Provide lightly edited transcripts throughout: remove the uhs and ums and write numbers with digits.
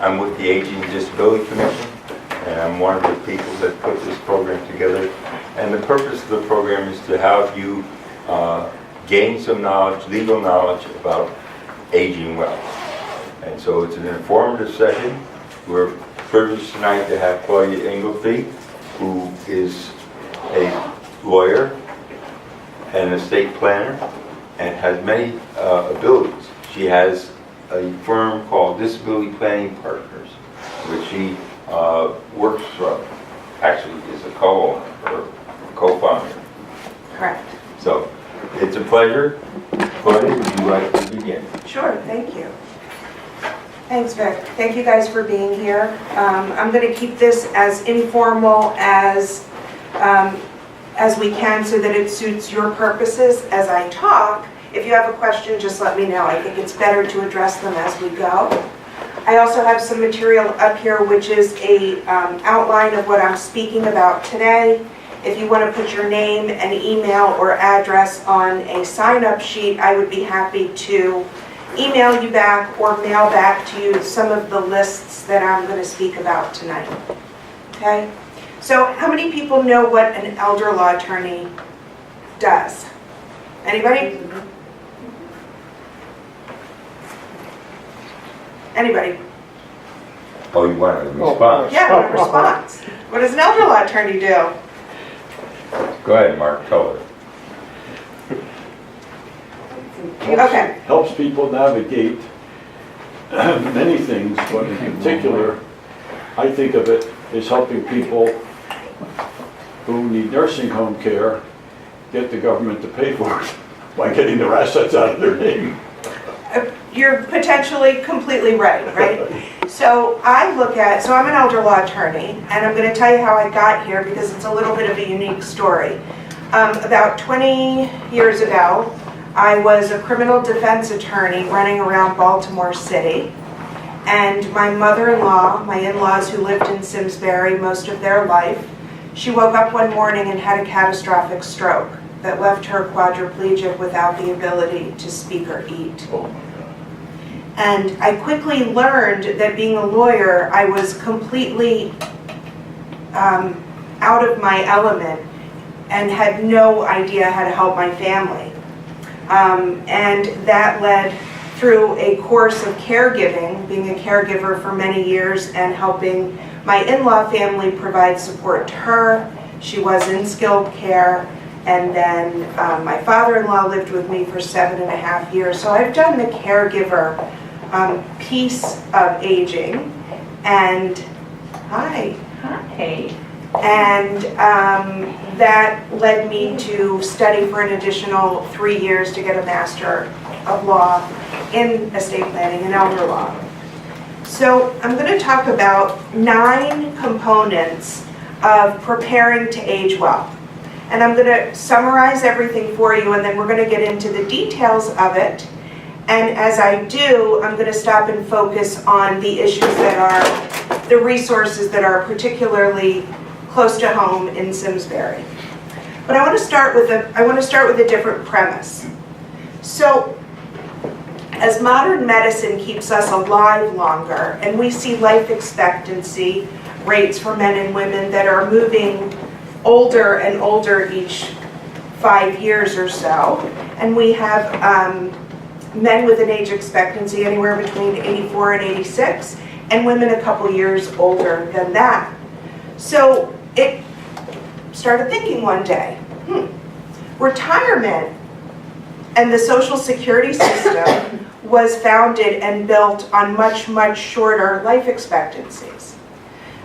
I'm with the Aging and Disability Commission, and I'm one of the people that put this program together. And the purpose of the program is to have you gain some knowledge, legal knowledge about aging well. And so it's an informative session. We're privileged tonight to have Claudia Englisby, who is a lawyer and an estate planner and has many abilities. She has a firm called Disability Planning Partners, which she works from, actually is a co-owner or co-founder. Correct. So it's a pleasure. Claudia, would you like to begin? Sure, thank you. Thanks, Vic. Thank you guys for being here. I'm going to keep this as informal as we can so that it suits your purposes as I talk. If you have a question, just let me know. I think it's better to address them as we go. I also have some material up here which is a outline of what I'm speaking about today. If you want to put your name and email or address on a sign-up sheet, I would be happy to email you back or mail back to you some of the lists that I'm going to speak about tonight. Okay? So how many people know what an elder law attorney does? Anybody? Anybody? Oh, you want a response? Yeah, a response. What does an elder law attorney do? Go ahead, Mark, tell her. Okay. Helps people navigate many things, but in particular, I think of it as helping people who need nursing home care get the government to pay for it by getting their assets out of their name. You're potentially completely right? So I'm an elder law attorney, and I'm going to tell you how I got here because it's a little bit of a unique story. About 20 years ago, I was a criminal defense attorney running around Baltimore City, and my mother-in-law, my in-laws who lived in Simsbury most of their life, she woke up one morning and had a catastrophic stroke that left her quadriplegic without the ability to speak or eat. Oh. And I quickly learned that being a lawyer, I was completely out of my element and had no idea how to help my family. And that led through a course of caregiving, being a caregiver for many years and helping my in-law family provide support to her. She was in skilled care. And then my father-in-law lived with me for 7.5 years. So I've done the caregiver piece of aging. And hi. And that led me to study for an additional 3 years to get a Master of Law in estate planning and elder law. So I'm going to talk about 9 components of preparing to age well. And I'm going to summarize everything for you, and then we're going to get into the details of it. And as I do, I'm going to stop and focus on the issues that are, the resources that are particularly close to home in Simsbury. But I want to start with a different premise. So, as modern medicine keeps us alive longer, and we see life expectancy rates for men and women that are moving older and older each 5 years or so, and we have men with an age expectancy anywhere between 84 and 86, and women a couple years older than that. So it started thinking one day, retirement and the Social Security system was founded and built on much, much shorter life expectancies.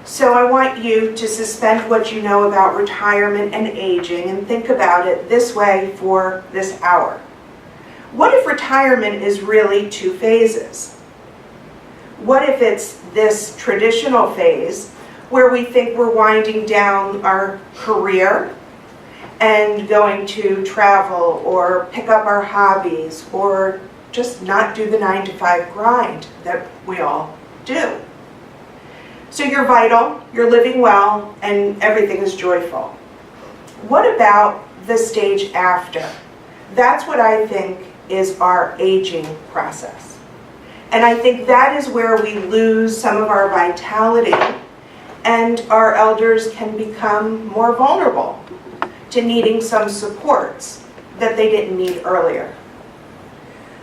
So I want you to suspend what you know about retirement and aging and think about it this way for this hour. What if retirement is really 2 phases? What if it's this traditional phase where we think we're winding down our career and going to travel or pick up our hobbies or just not do the 9-to-5 grind that we all do? So you're vital, you're living well, and everything is joyful. What about the stage after? That's what I think is our aging process. And I think that is where we lose some of our vitality, and our elders can become more vulnerable to needing some supports that they didn't need earlier.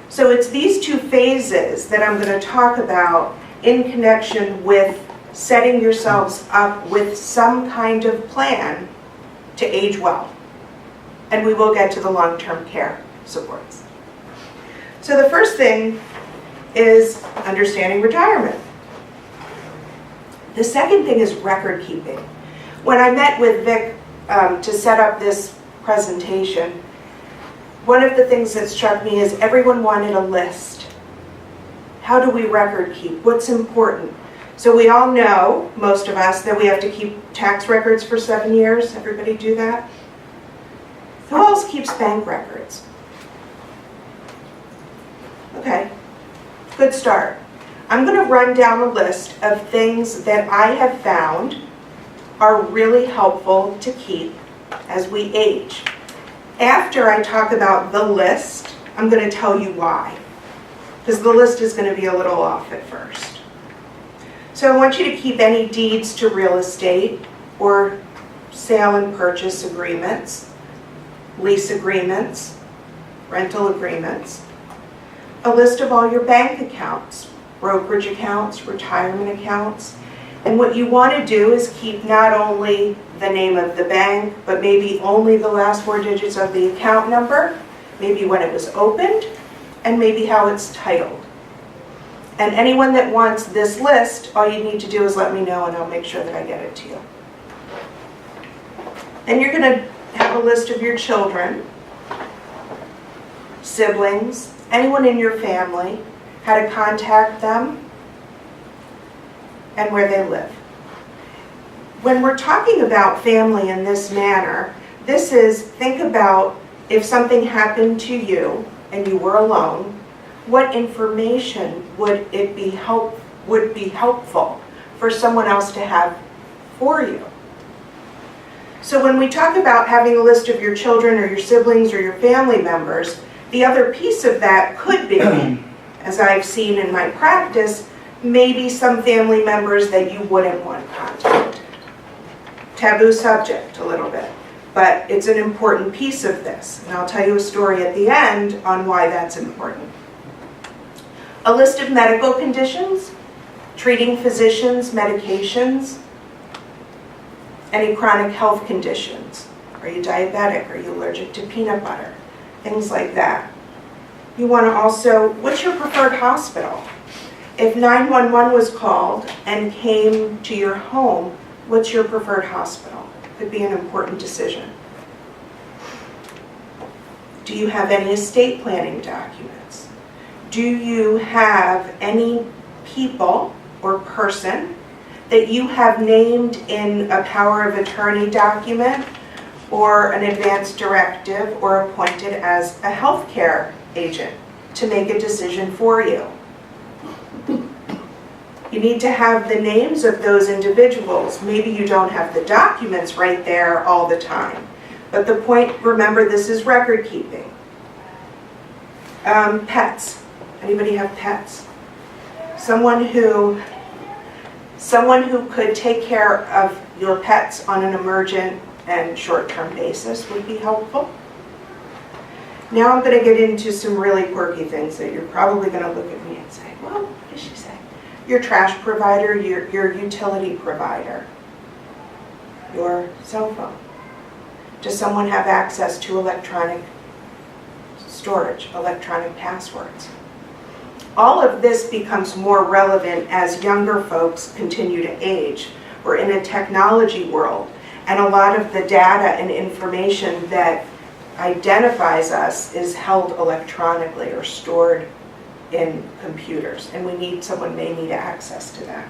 So it's these two phases that I'm going to talk about in connection with setting yourselves up with some kind of plan to age well. And we will get to the long-term care supports. So the first thing is understanding retirement. The second thing is record keeping. When I met with Vic to set up this presentation, one of the things that struck me is everyone wanted a list. How do we record keep? What's important? So we all know, most of us, that we have to keep tax records for 7 years. Everybody do that? Who else keeps bank records? Okay, good start. I'm going to run down a list of things that I have found are really helpful to keep as we age. After I talk about the list, I'm going to tell you why, because the list is going to be a little off at first. So I want you to keep any deeds to real estate or sale and purchase agreements, lease agreements, rental agreements, a list of all your bank accounts, brokerage accounts, retirement accounts. And what you want to do is keep not only the name of the bank, but maybe only the last 4 digits of the account number, maybe when it was opened, and maybe how it's titled. And anyone that wants this list, all you need to do is let me know and I'll make sure that I get it to you. Then you're going to have a list of your children, siblings, anyone in your family, how to contact them, and where they live. When we're talking about family in this manner, this is, think about if something happened to you and you were alone, what information would be helpful for someone else to have for you? So when we talk about having a list of your children or your siblings or your family members, the other piece of that could be, as I've seen in my practice, maybe some family members that you wouldn't want contact. Taboo subject a little bit, but it's an important piece of this. And I'll tell you a story at the end on why that's important. A list of medical conditions, treating physicians, medications, any chronic health conditions. Are you diabetic? Are you allergic to peanut butter? Things like that. You want to also, what's your preferred hospital? If 911 was called and came to your home, what's your preferred hospital? Could be an important decision. Do you have any estate planning documents? Do you have any people or person that you have named in a power of attorney document or an advance directive or appointed as a healthcare agent to make a decision for you? You need to have the names of those individuals. Maybe you don't have the documents right there all the time. But the point, remember, this is record keeping. Pets. Anybody have pets? Someone who could take care of your pets on an emergent and short-term basis would be helpful. Now I'm going to get into some really quirky things that you're probably going to look at me and say, well, what did she say? Your trash provider, your utility provider, your cell phone. Does someone have access to electronic storage, electronic passwords? All of this becomes more relevant as younger folks continue to age. We're in a technology world, and a lot of the data and information that identifies us is held electronically or stored in computers, and someone may need access to that.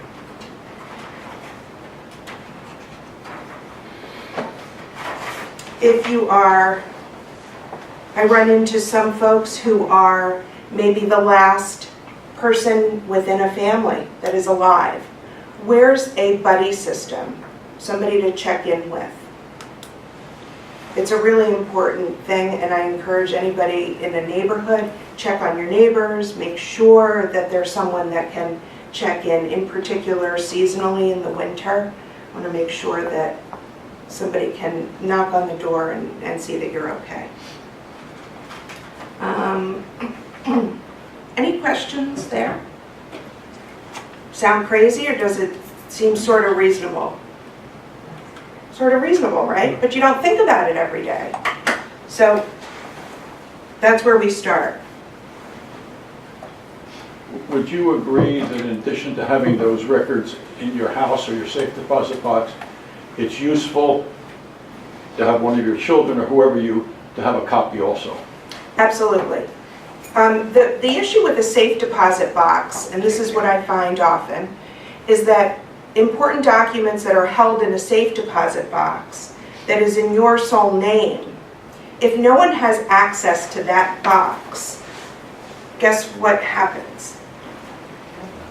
I run into some folks who are maybe the last person within a family that is alive. Where's a buddy system? Somebody to check in with. It's a really important thing, and I encourage anybody in a neighborhood, check on your neighbors, make sure that there's someone that can check in particular seasonally in the winter. I want to make sure that somebody can knock on the door and see that you're okay. Any questions there? Sound crazy, or does it seem sort of reasonable? Sort of reasonable, right? But you don't think about it every day. So that's where we start. Would you agree that in addition to having those records in your house or your safe deposit box, it's useful to have one of your children or whoever to have a copy also? Absolutely. The issue with the safe deposit box, and this is what I find often, is that important documents that are held in a safe deposit box that is in your sole name, if no one has access to that box, guess what happens?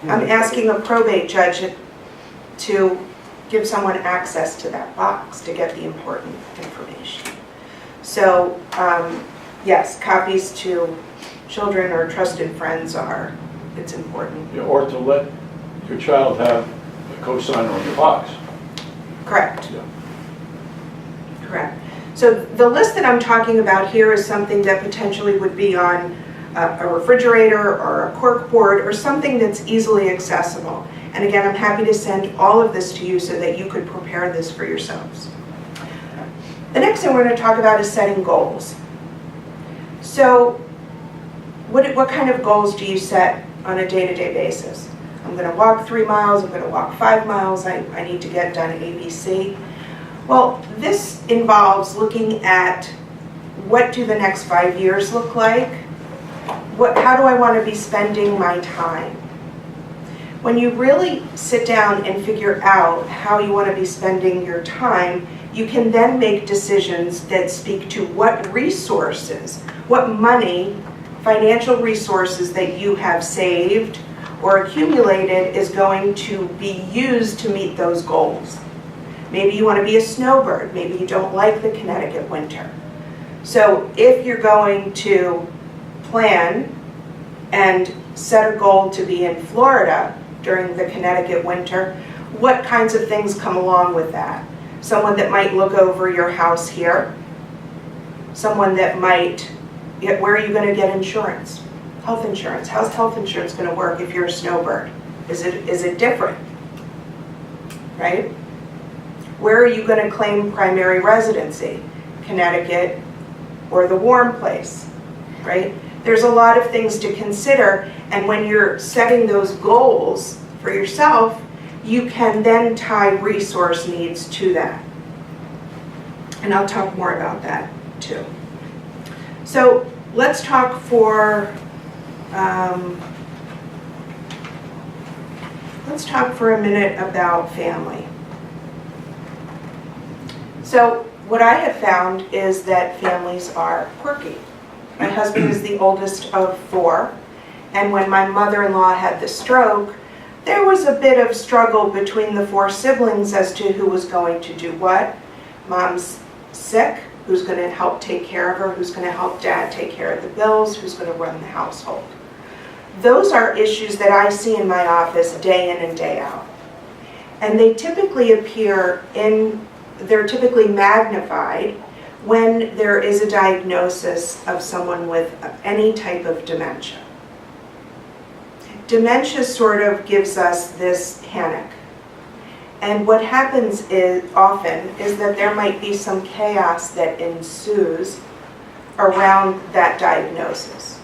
I'm asking a probate judge to give someone access to that box to get the important information. So, yes, copies to children or trusted friends it's important. Or to let your child have a cosigner on your box. Correct. Yeah. Correct. So the list that I'm talking about here is something that potentially would be on a refrigerator or a cork board or something that's easily accessible. And again, I'm happy to send all of this to you so that you could prepare this for yourselves. The next thing we're going to talk about is setting goals. So what kind of goals do you set on a day-to-day basis? I'm going to walk 3 miles, I'm going to walk 5 miles, I need to get done ABC. Well, this involves looking at what do the next 5 years look like? How do I want to be spending my time? When you really sit down and figure out how you want to be spending your time, you can then make decisions that speak to what resources, what money, financial resources that you have saved or accumulated is going to be used to meet those goals. Maybe you want to be a snowbird. Maybe you don't like the Connecticut winter. So if you're going to plan and set a goal to be in Florida during the Connecticut winter, what kinds of things come along with that? Someone that might look over your house here. Someone that might, where are you going to get insurance? Health insurance. How's health insurance going to work if you're a snowbird? Is it different? Right? Where are you going to claim primary residency? Connecticut or the warm place, right? There's a lot of things to consider, and when you're setting those goals for yourself, you can then tie resource needs to that. And I'll talk more about that too. So let's talk for a minute about family. So what I have found is that families are quirky. My husband is the oldest of 4, and when my mother-in-law had the stroke, there was a bit of struggle between the 4 siblings as to who was going to do what. Mom's sick, who's going to help take care of her, who's going to help Dad take care of the bills, who's going to run the household. Those are issues that I see in my office day in and day out. And they typically they're typically magnified when there is a diagnosis of someone with any type of dementia. Dementia sort of gives us this panic. And what happens often is that there might be some chaos that ensues around that diagnosis.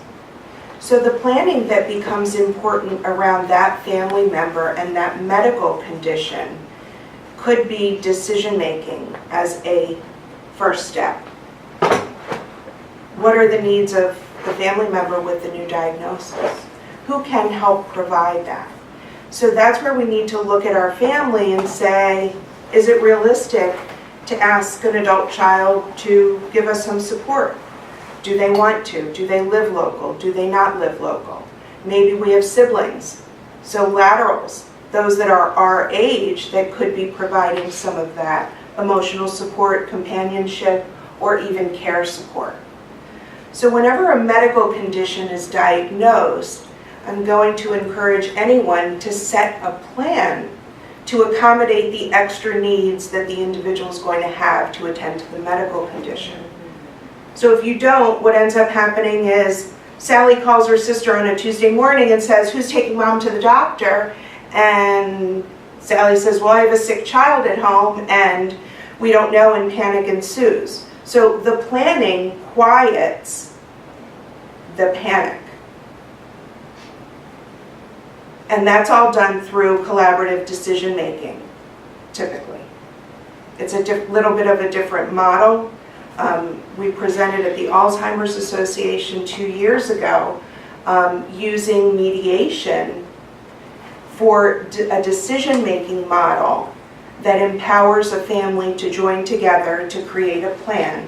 So the planning that becomes important around that family member and that medical condition could be decision-making as a first step. What are the needs of the family member with the new diagnosis? Who can help provide that? So that's where we need to look at our family and say, is it realistic to ask an adult child to give us some support? Do they want to? Do they live local? Do they not live local? Maybe we have siblings, so laterals, those that are our age that could be providing some of that emotional support, companionship, or even care support. So whenever a medical condition is diagnosed, I'm going to encourage anyone to set a plan to accommodate the extra needs that the individual is going to have to attend to the medical condition. So if you don't, what ends up happening is Sally calls her sister on a Tuesday morning and says, "Who's taking mom to the doctor?" And Sally says, "Well, I have a sick child at home," and we don't know, and panic ensues. So the planning quiets the panic. And that's all done through collaborative decision making, typically. It's a little bit of a different model. We presented at the Alzheimer's Association 2 years ago using mediation for a decision-making model that empowers a family to join together to create a plan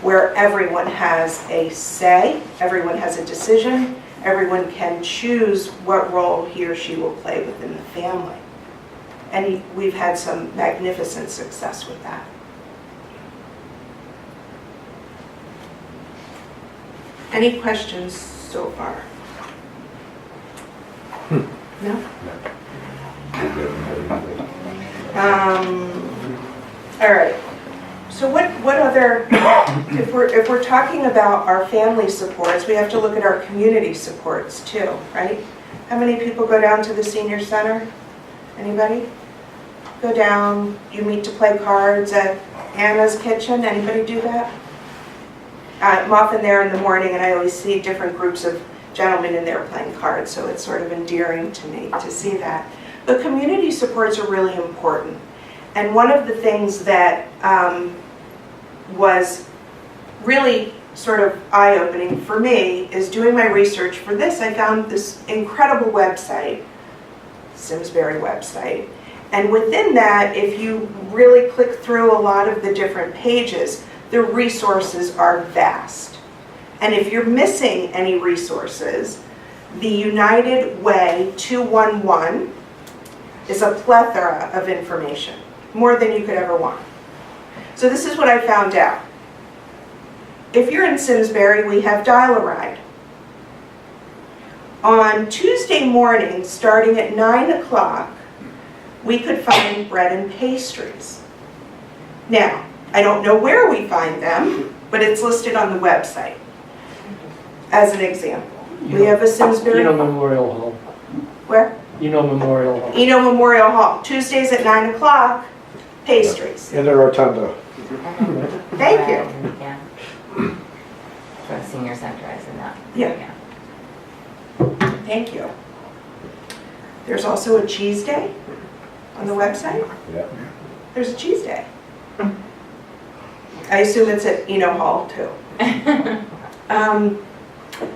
where everyone has a say, everyone has a decision, everyone can choose what role he or she will play within the family. And we've had some magnificent success with that. Any questions so far? No? All right. So what other, if we're talking about our family supports, we have to look at our community supports too, right? How many people go down to the senior center? Anybody? Go down, you meet to play cards at Anna's Kitchen? Anybody do that? I'm often there in the morning and I always see different groups of gentlemen in there playing cards, so it's sort of endearing to me to see that. But community supports are really important. And one of the things that was really sort of eye-opening for me is doing my research for this. I found this incredible website, Simsbury website. And within that, if you really click through a lot of the different pages, the resources are vast. And if you're missing any resources, the United Way 211 is a plethora of information, more than you could ever want. So this is what I found out. If you're in Simsbury, we have Dial-A-Ride. On Tuesday morning, starting at 9 o'clock, we could find bread and pastries. Now, I don't know where we find them, but it's listed on the website as an example. We have a Simsbury. Eno Memorial Hall. Where? Eno Memorial Hall. Eno Memorial Hall. Tuesdays at 9 o'clock, pastries. In the rotunda. Thank you. Yeah. For the senior center, isn't that? Yeah. Thank you. There's also a cheese day on the website. Yeah. There's a cheese day. I assume it's at Eno Hall too.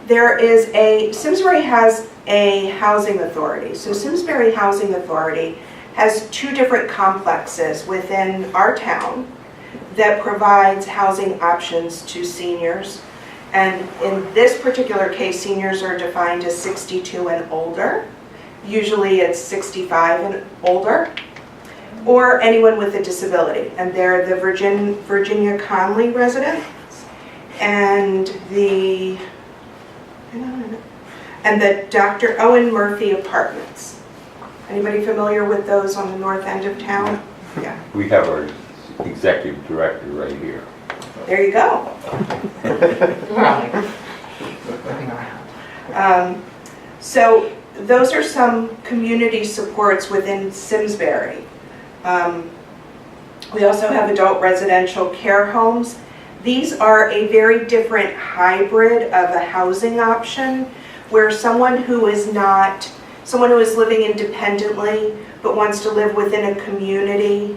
There is Simsbury has a housing authority. So Simsbury Housing Authority has 2 different complexes within our town that provides housing options to seniors. And in this particular case, seniors are defined as 62 and older. Usually it's 65 and older, or anyone with a disability. And they're the Virginia Conley residents and the Dr. Owen Murphy apartments. Anybody familiar with those on the north end of town? Yeah. We have our executive director right here. There you go. Right. Moving around. So those are some community supports within Simsbury. We also have adult residential care homes. These are a very different hybrid of a housing option where someone who is living independently but wants to live within a community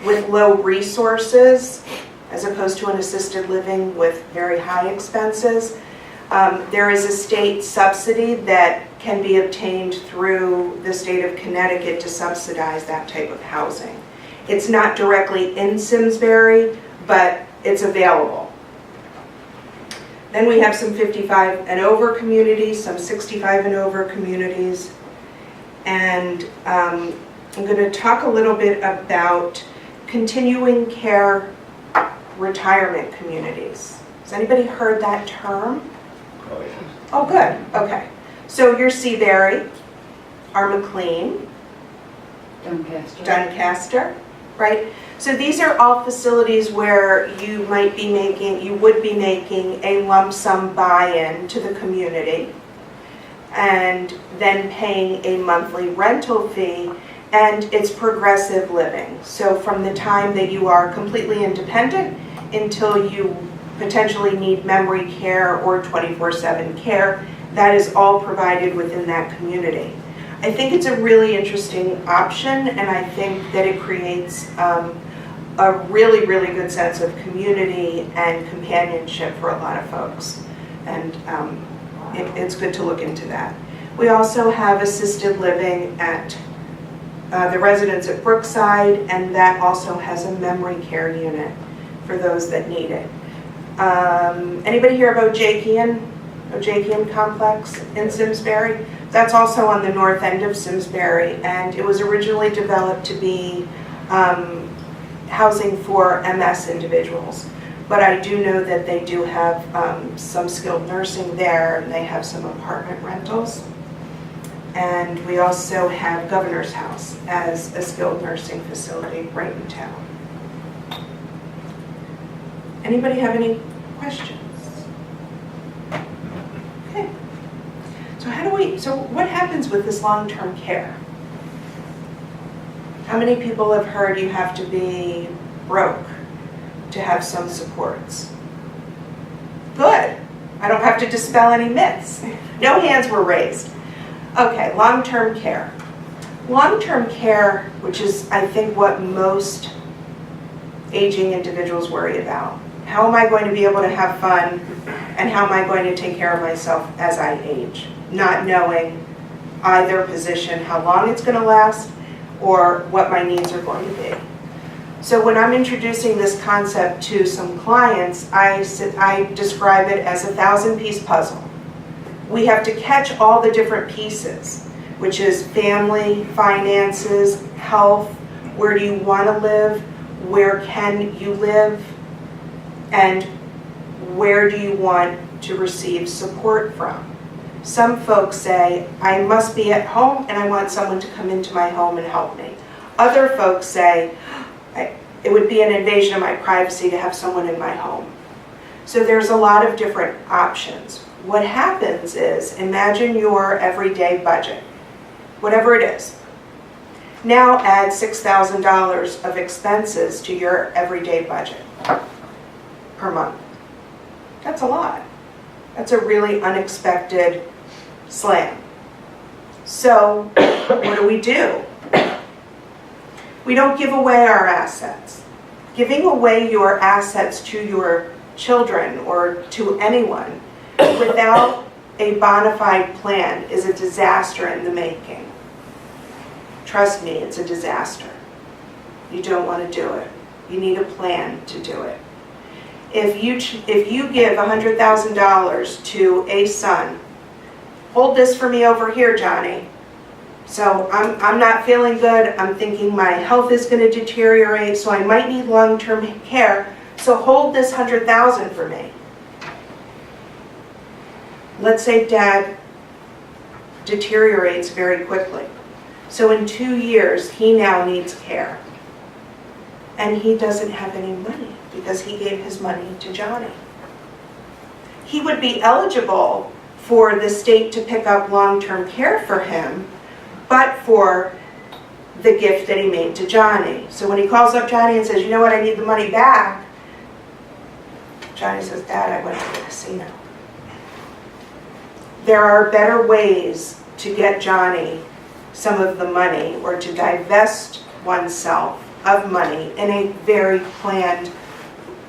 with low resources, as opposed to an assisted living with very high expenses. There is a state subsidy that can be obtained through the state of Connecticut to subsidize that type of housing. It's not directly in Simsbury, but it's available. Then we have some 55 and over communities, some 65 and over communities. And I'm going to talk a little bit about continuing care retirement communities. Has anybody heard that term? Oh, yes. Oh, good, okay. So your Seabury, our McLean, Doncaster, right? So these are all facilities where you would be making a lump sum buy-in to the community and then paying a monthly rental fee, and it's progressive living. So from the time that you are completely independent until you potentially need memory care or 24/7 care, that is all provided within that community. I think it's a really interesting option, and I think that it creates a really, really good sense of community and companionship for a lot of folks. And it's good to look into that. We also have assisted living at the residence at Brookside, and that also has a memory care unit for those that need it. Anybody hear of Ojakian Complex in Simsbury? That's also on the north end of Simsbury, and it was originally developed to be housing for MS individuals. But I do know that they do have some skilled nursing there, and they have some apartment rentals. And we also have Governor's House as a skilled nursing facility right in town. Anybody have any questions? Okay. So what happens with this long-term care? How many people have heard you have to be broke to have some supports? Good. I don't have to dispel any myths. No hands were raised. Okay, long-term care. Long-term care, which is, I think, what most aging individuals worry about. How am I going to be able to have fun, and how am I going to take care of myself as I age? Not knowing either position, how long it's going to last, or what my needs are going to be. So when I'm introducing this concept to some clients, I describe it as a 1,000-piece puzzle. We have to catch all the different pieces, which is family, finances, health, where do you want to live, where can you live, and where do you want to receive support from. Some folks say, I must be at home and I want someone to come into my home and help me. Other folks say, it would be an invasion of my privacy to have someone in my home. So there's a lot of different options. What happens is, imagine your everyday budget, whatever it is. Now add $6,000 of expenses to your everyday budget per month. That's a lot. That's a really unexpected slam. So what do? We don't give away our assets. Giving away your assets to your children or to anyone without a bona fide plan is a disaster in the making. Trust me, it's a disaster. You don't want to do it. You need a plan to do it. If you give $100,000 to a son, hold this for me over here, Johnny. So I'm not feeling good. I'm thinking my health is going to deteriorate, so I might need long-term care. So hold this $100,000 for me. Let's say Dad deteriorates very quickly. So in 2 years, he now needs care. And he doesn't have any money because he gave his money to Johnny. He would be eligible for the state to pick up long-term care for him, but for the gift that he made to Johnny. So when he calls up Johnny and says, you know what, I need the money back, Johnny says, Dad, I went to the casino. There are better ways to get Johnny some of the money, or to divest oneself of money in a very planned,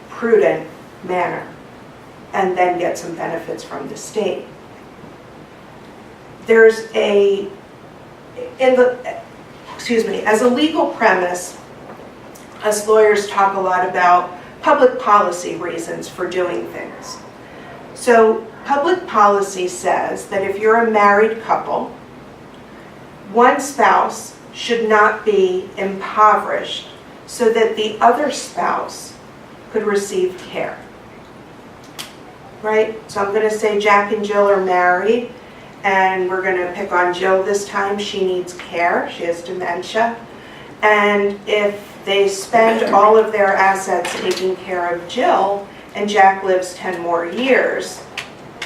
prudent manner, and then get some benefits from the state. There's as a legal premise, us lawyers talk a lot about public policy reasons for doing things. So public policy says that if you're a married couple, one spouse should not be impoverished so that the other spouse could receive care. right? So I'm gonna say Jack and Jill are married, and we're gonna pick on Jill this time. She needs care, she has dementia. And if they spend all of their assets taking care of Jill, and Jack lives 10 more years,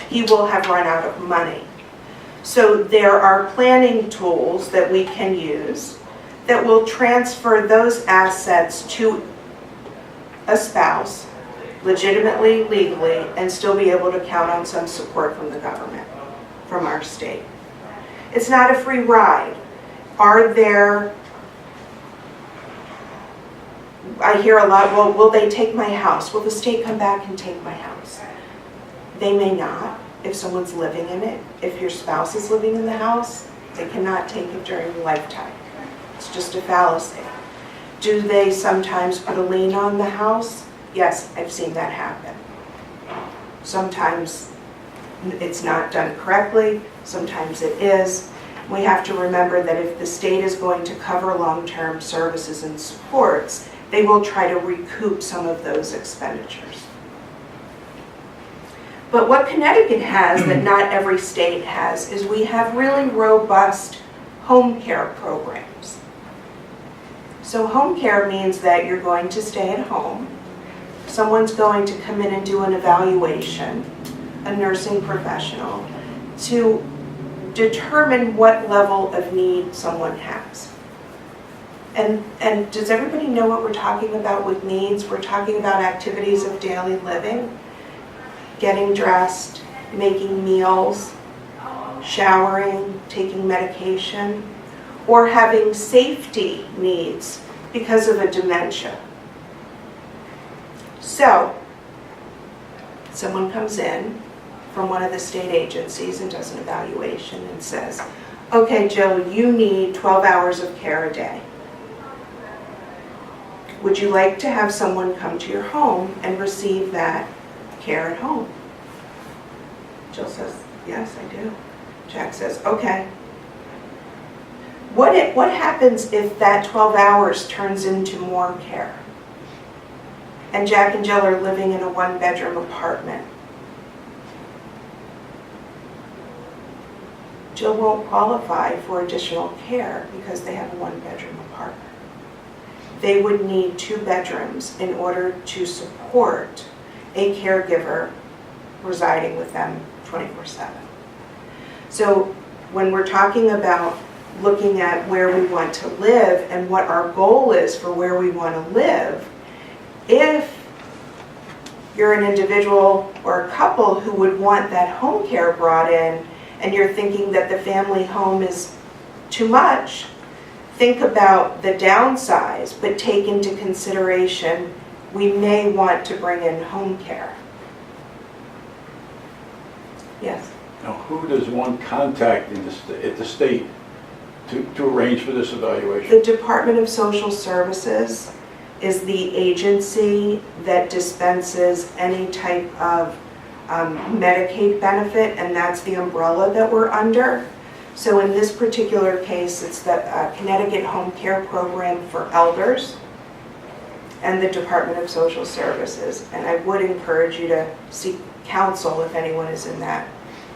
he will have run out of money. So there are planning tools that we can use that will transfer those assets to a spouse, legitimately, legally, and still be able to count on some support from the government, from our state. It's not a free ride. Are there, I hear a lot, well, will they take my house? Will the state come back and take my house? They may not, if someone's living in it. If your spouse is living in the house, they cannot take it during your lifetime. It's just a fallacy. Do they sometimes put a lien on the house? Yes, I've seen that happen. Sometimes it's not done correctly, sometimes it is. We have to remember that if the state is going to cover long-term services and supports, they will try to recoup some of those expenditures. But what Connecticut has that not every state has is we have really robust home care programs. So home care means that you're going to stay at home. Someone's going to come in and do an evaluation, a nursing professional, to determine what level of need someone has. And does everybody know what we're talking about with needs? We're talking about activities of daily living, getting dressed, making meals, showering, taking medication, or having safety needs because of a dementia. So, someone comes in from one of the state agencies and does an evaluation and says, okay, Jill, you need 12 hours of care a day. Would you like to have someone come to your home and receive that care at home? Jill says, yes, I do. Jack says, okay. What happens if that 12 hours turns into more care? And Jack and Jill are living in a one-bedroom apartment. Jill won't qualify for additional care because they have a one-bedroom apartment. They would need 2 bedrooms in order to support a caregiver residing with them 24/7. So when we're talking about looking at where we want to live and what our goal is for where we want to live, if you're an individual or a couple who would want that home care brought in and you're thinking that the family home is too much, think about the downsize, but take into consideration we may want to bring in home care. Yes? Now, who does one contact at the state to arrange for this evaluation? The Department of Social Services is the agency that dispenses any type of Medicaid benefit, and that's the umbrella that we're under. So in this particular case, it's the Connecticut Home Care Program for Elders and the Department of Social Services. And I would encourage you to seek counsel if anyone is in that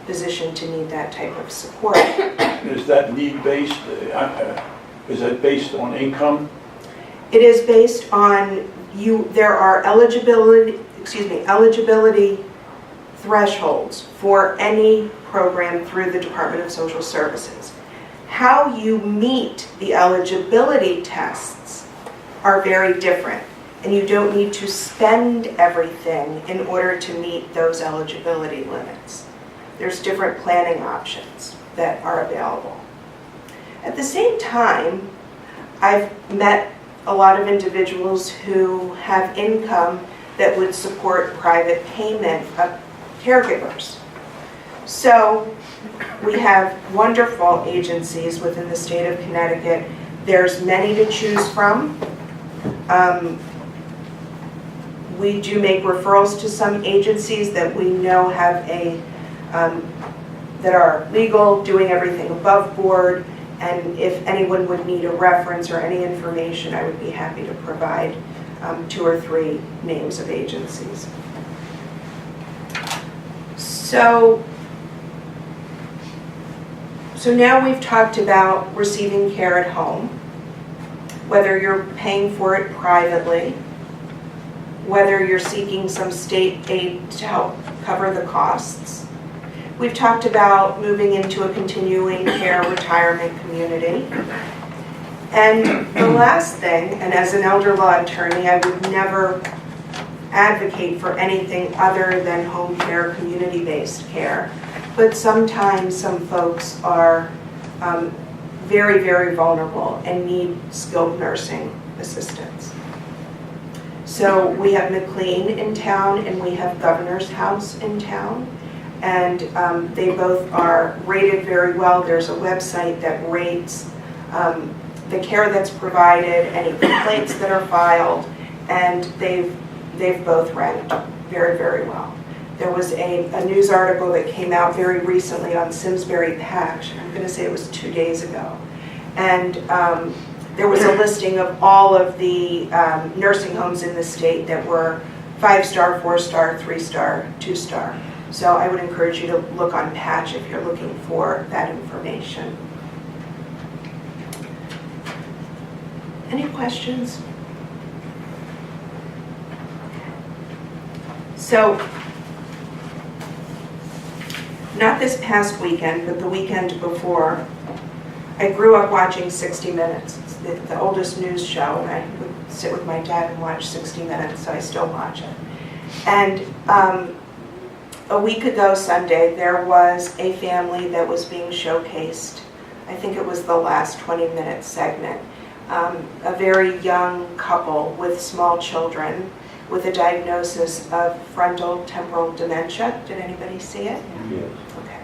position to need that type of support. Is that need-based? Is that based on income? It is based on there are eligibility thresholds for any program through the Department of Social Services. How you meet the eligibility tests are very different, and you don't need to spend everything in order to meet those eligibility limits. There's different planning options that are available. At the same time, I've met a lot of individuals who have income that would support private payment of caregivers. So we have wonderful agencies within the state of Connecticut. There's many to choose from. We do make referrals to some agencies that we know have that are legal, doing everything above board, and if anyone would need a reference or any information, I would be happy to provide 2 or 3 names of agencies. So now we've talked about receiving care at home, whether you're paying for it privately, whether you're seeking some state aid to help cover the costs. We've talked about moving into a continuing care retirement community. And the last thing, and as an elder law attorney, I would never advocate for anything other than home care, community-based care. But sometimes some folks are very, very vulnerable and need skilled nursing assistance. So we have McLean in town and we have Governor's House in town. And they both are rated very well. There's a website that rates the care that's provided, any complaints that are filed, and they've both ranked very, very well. There was a news article that came out very recently on Simsbury Patch. I'm going to say it was 2 days ago. And there was a listing of all of the nursing homes in the state that were 5-star, 4-star, 3-star, 2-star. So I would encourage you to look on Patch if you're looking for that information. Any questions? So, not this past weekend, but the weekend before, I grew up watching 60 Minutes. It's the oldest news show, and I would sit with my dad and watch 60 Minutes, so I still watch it. And a week ago Sunday, there was a family that was being showcased. I think it was the last 20-minute segment. A very young couple with small children with a diagnosis of frontal temporal dementia. Did anybody see it? Yes. Okay.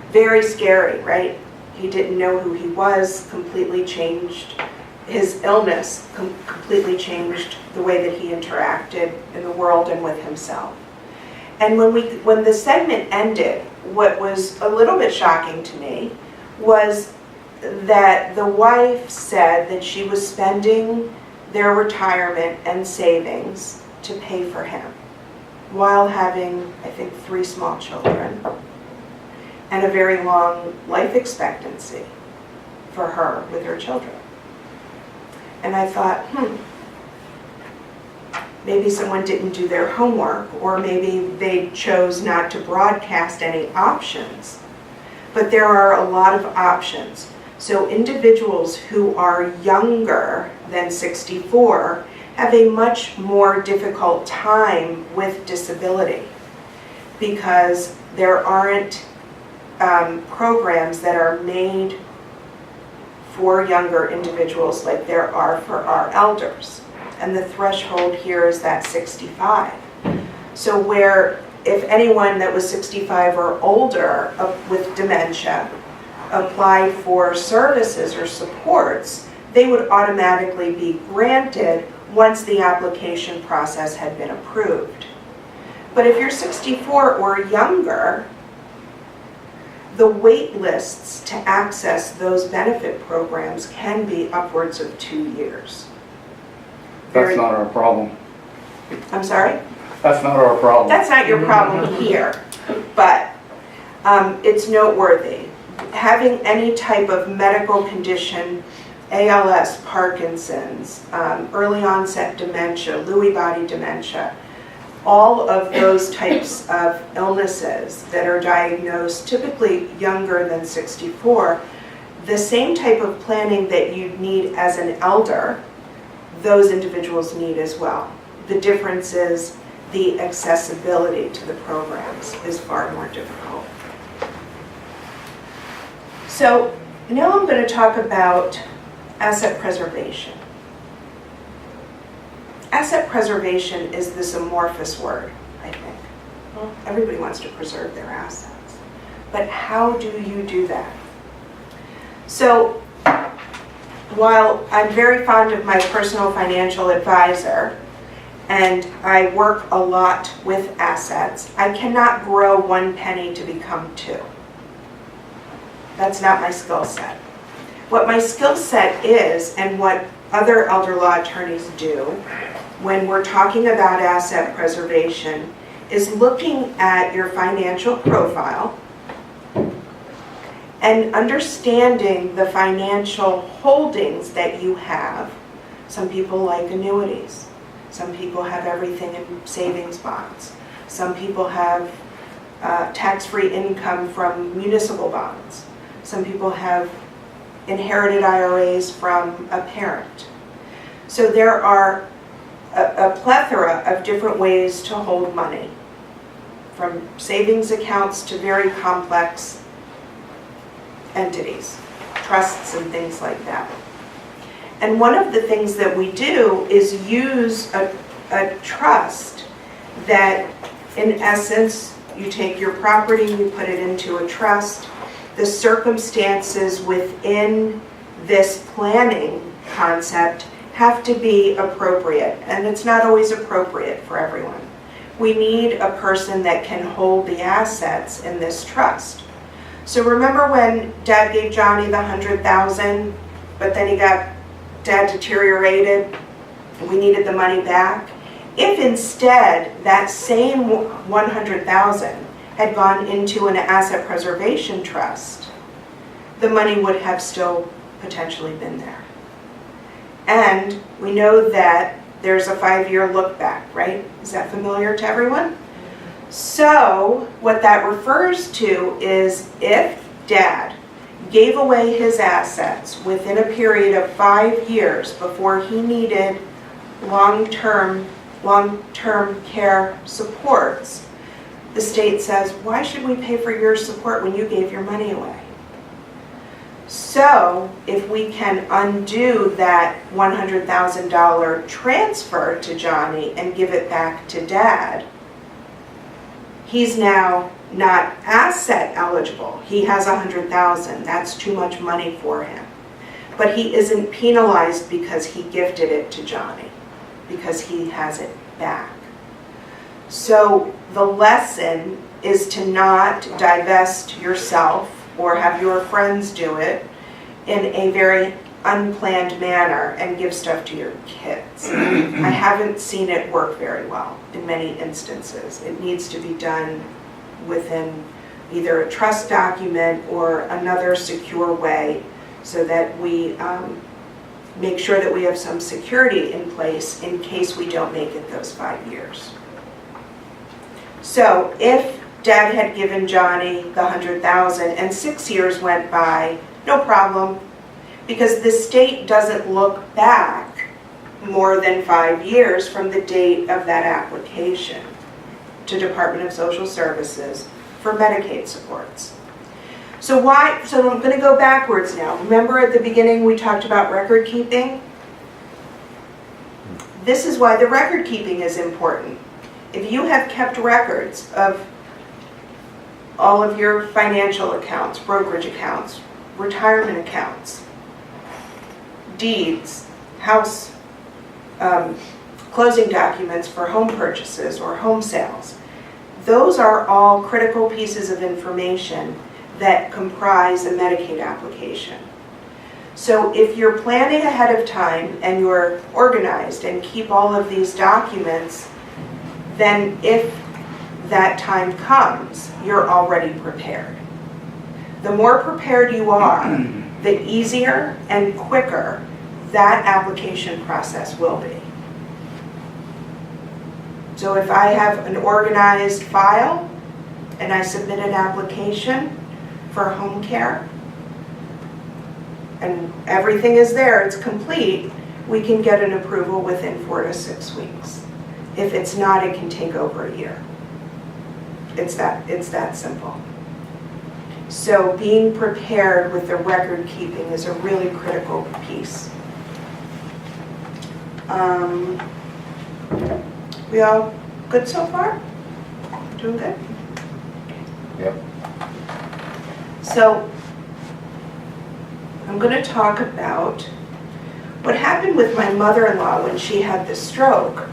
Very scary, right? He didn't know who he was, completely changed. His illness completely changed the way that he interacted in the world and with himself. And when the segment ended, what was a little bit shocking to me was that the wife said that she was spending their retirement and savings to pay for him while having, I think, 3 small children and a very long life expectancy for her with her children. And I thought, maybe someone didn't do their homework, or maybe they chose not to broadcast any options. But there are a lot of options. So individuals who are younger than 64 have a much more difficult time with disability because there aren't programs that are made for younger individuals like there are for our elders. And the threshold here is that 65. So where if anyone that was 65 or older with dementia applied for services or supports, they would automatically be granted once the application process had been approved. But if you're 64 or younger, the wait lists to access those benefit programs can be upwards of 2 years. That's not our problem. I'm sorry? That's not our problem. That's not your problem here, but it's noteworthy. Having any type of medical condition, ALS, Parkinson's, early onset dementia, Lewy body dementia, all of those types of illnesses that are diagnosed typically younger than 64, the same type of planning that you need as an elder, those individuals need as well. The difference is the accessibility to the programs is far more difficult. So now I'm going to talk about asset preservation. Asset preservation is this amorphous word, I think. Well, everybody wants to preserve their assets. But how do you do that? So while I'm very fond of my personal financial advisor, and I work a lot with assets, I cannot grow 1 penny to become 2. That's not my skill set. What my skill set is, and what other elder law attorneys do when we're talking about asset preservation, is looking at your financial profile and understanding the financial holdings that you have. Some people like annuities. Some people have everything in savings bonds. Some people have tax-free income from municipal bonds. Some people have inherited IRAs from a parent. So there are a plethora of different ways to hold money, from savings accounts to very complex entities, trusts and things like that. And one of the things that we do is use a trust that, in essence, you take your property, you put it into a trust. The circumstances within this planning concept have to be appropriate, and it's not always appropriate for everyone. We need a person that can hold the assets in this trust. So remember when Dad gave Johnny the $100,000, but then Dad deteriorated, and we needed the money back? If instead that same $100,000 had gone into an asset preservation trust, the money would have still potentially been there. And we know that there's a 5-year look back, right? Is that familiar to everyone? So what that refers to is if Dad gave away his assets within a period of 5 years before he needed long-term care supports, the state says, why should we pay for your support when you gave your money away? So if we can undo that $100,000 transfer to Johnny and give it back to Dad, he's now not asset eligible. He has $100,000. That's too much money for him. But he isn't penalized because he gifted it to Johnny, because he has it back. So the lesson is to not divest yourself or have your friends do it in a very unplanned manner and give stuff to your kids. I haven't seen it work very well in many instances. It needs to be done within either a trust document or another secure way so that we make sure that we have some security in place in case we don't make it those 5 years. So if Dad had given Johnny the $100,000 and 6 years went by, no problem, because the state doesn't look back more than 5 years from the date of that application to Department of Social Services for Medicaid supports. So I'm going to go backwards now. Remember at the beginning we talked about record keeping? This is why the record keeping is important. If you have kept records of all of your financial accounts, brokerage accounts, retirement accounts, deeds, house closing documents for home purchases or home sales, those are all critical pieces of information that comprise a Medicaid application. So if you're planning ahead of time and you're organized and keep all of these documents, then if that time comes, you're already prepared. The more prepared you are, the easier and quicker that application process will be. So if I have an organized file and I submit an application for home care and everything is there, it's complete, we can get an approval within 4 to 6 weeks. If it's not, it can take over a year. It's that simple. So being prepared with the record keeping is a really critical piece. We all good so far? Doing good? Yep. So I'm going to talk about what happened with my mother-in-law when she had the stroke.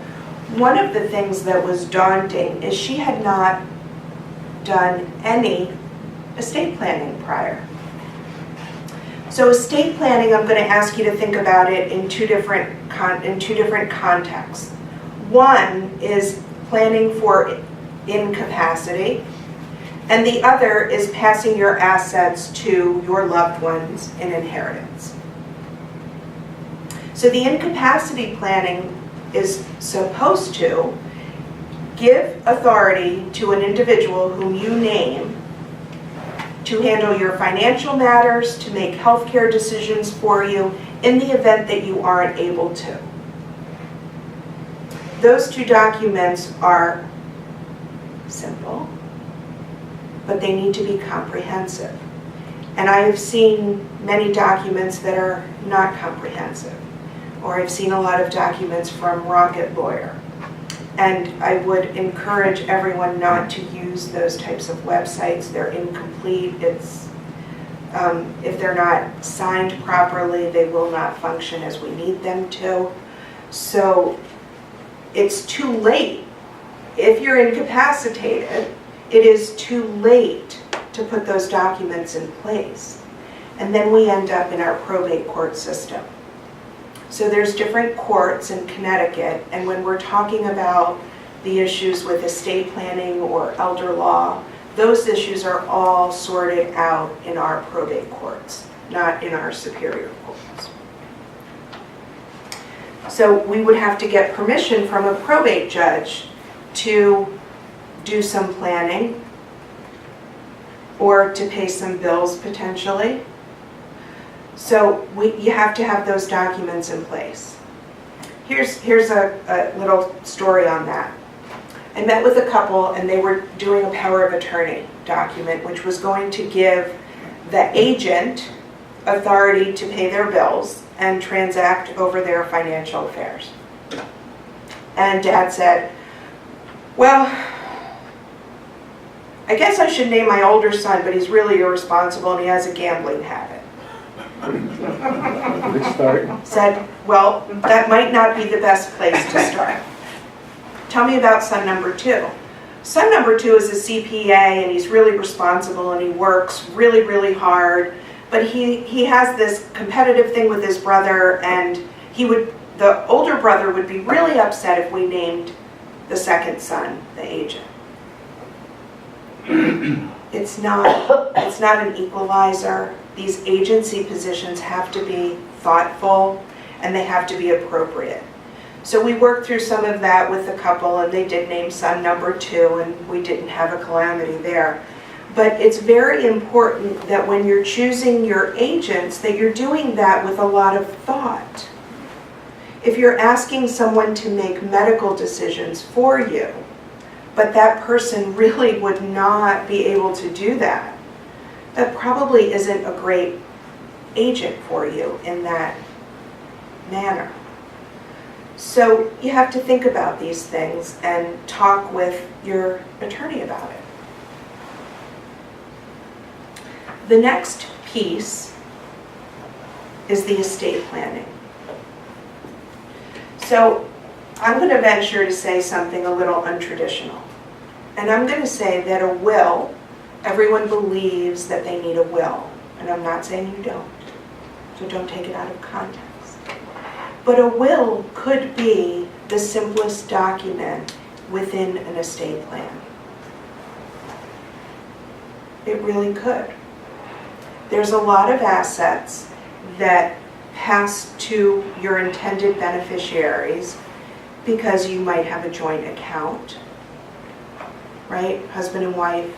One of the things that was daunting is she had not done any estate planning prior. So estate planning, I'm going to ask you to think about it in two different contexts. One is planning for incapacity, and the other is passing your assets to your loved ones in inheritance. So the incapacity planning is supposed to give authority to an individual whom you name to handle your financial matters, to make healthcare decisions for you in the event that you aren't able to. Those two documents are simple, but they need to be comprehensive. And I have seen many documents that are not comprehensive, or I've seen a lot of documents from Rocket Lawyer. And I would encourage everyone not to use those types of websites. They're incomplete. If they're not signed properly, they will not function as we need them to. So it's too late. If you're incapacitated, it is too late to put those documents in place. And then we end up in our probate court system. So there's different courts in Connecticut, and when we're talking about the issues with estate planning or elder law, those issues are all sorted out in our probate courts, not in our superior courts. So we would have to get permission from a probate judge to do some planning or to pay some bills potentially. So you have to have those documents in place. Here's a little story on that. I met with a couple and they were doing a power of attorney document, which was going to give the agent authority to pay their bills and transact over their financial affairs. And Dad said, well, I guess I should name my older son, but he's really irresponsible and he has a gambling habit. Good start. Said, well, that might not be the best place to start. Tell me about son number 2. Son number 2 is a CPA and he's really responsible and he works really, really hard, but he has this competitive thing with his brother, and the older brother would be really upset if we named the second son the agent. It's not an equalizer. These agency positions have to be thoughtful and they have to be appropriate. So we worked through some of that with the couple, and they did name son number 2, and we didn't have a calamity there. But it's very important that when you're choosing your agents, that you're doing that with a lot of thought. If you're asking someone to make medical decisions for you, but that person really would not be able to do that, that probably isn't a great agent for you in that manner. So you have to think about these things and talk with your attorney about it. The next piece is the estate planning. So I'm going to venture to say something a little untraditional. And I'm going to say that a will, everyone believes that they need a will. And I'm not saying you don't. So don't take it out of context. But a will could be the simplest document within an estate plan. It really could. There's a lot of assets that pass to your intended beneficiaries because you might have a joint account, right? Husband and wife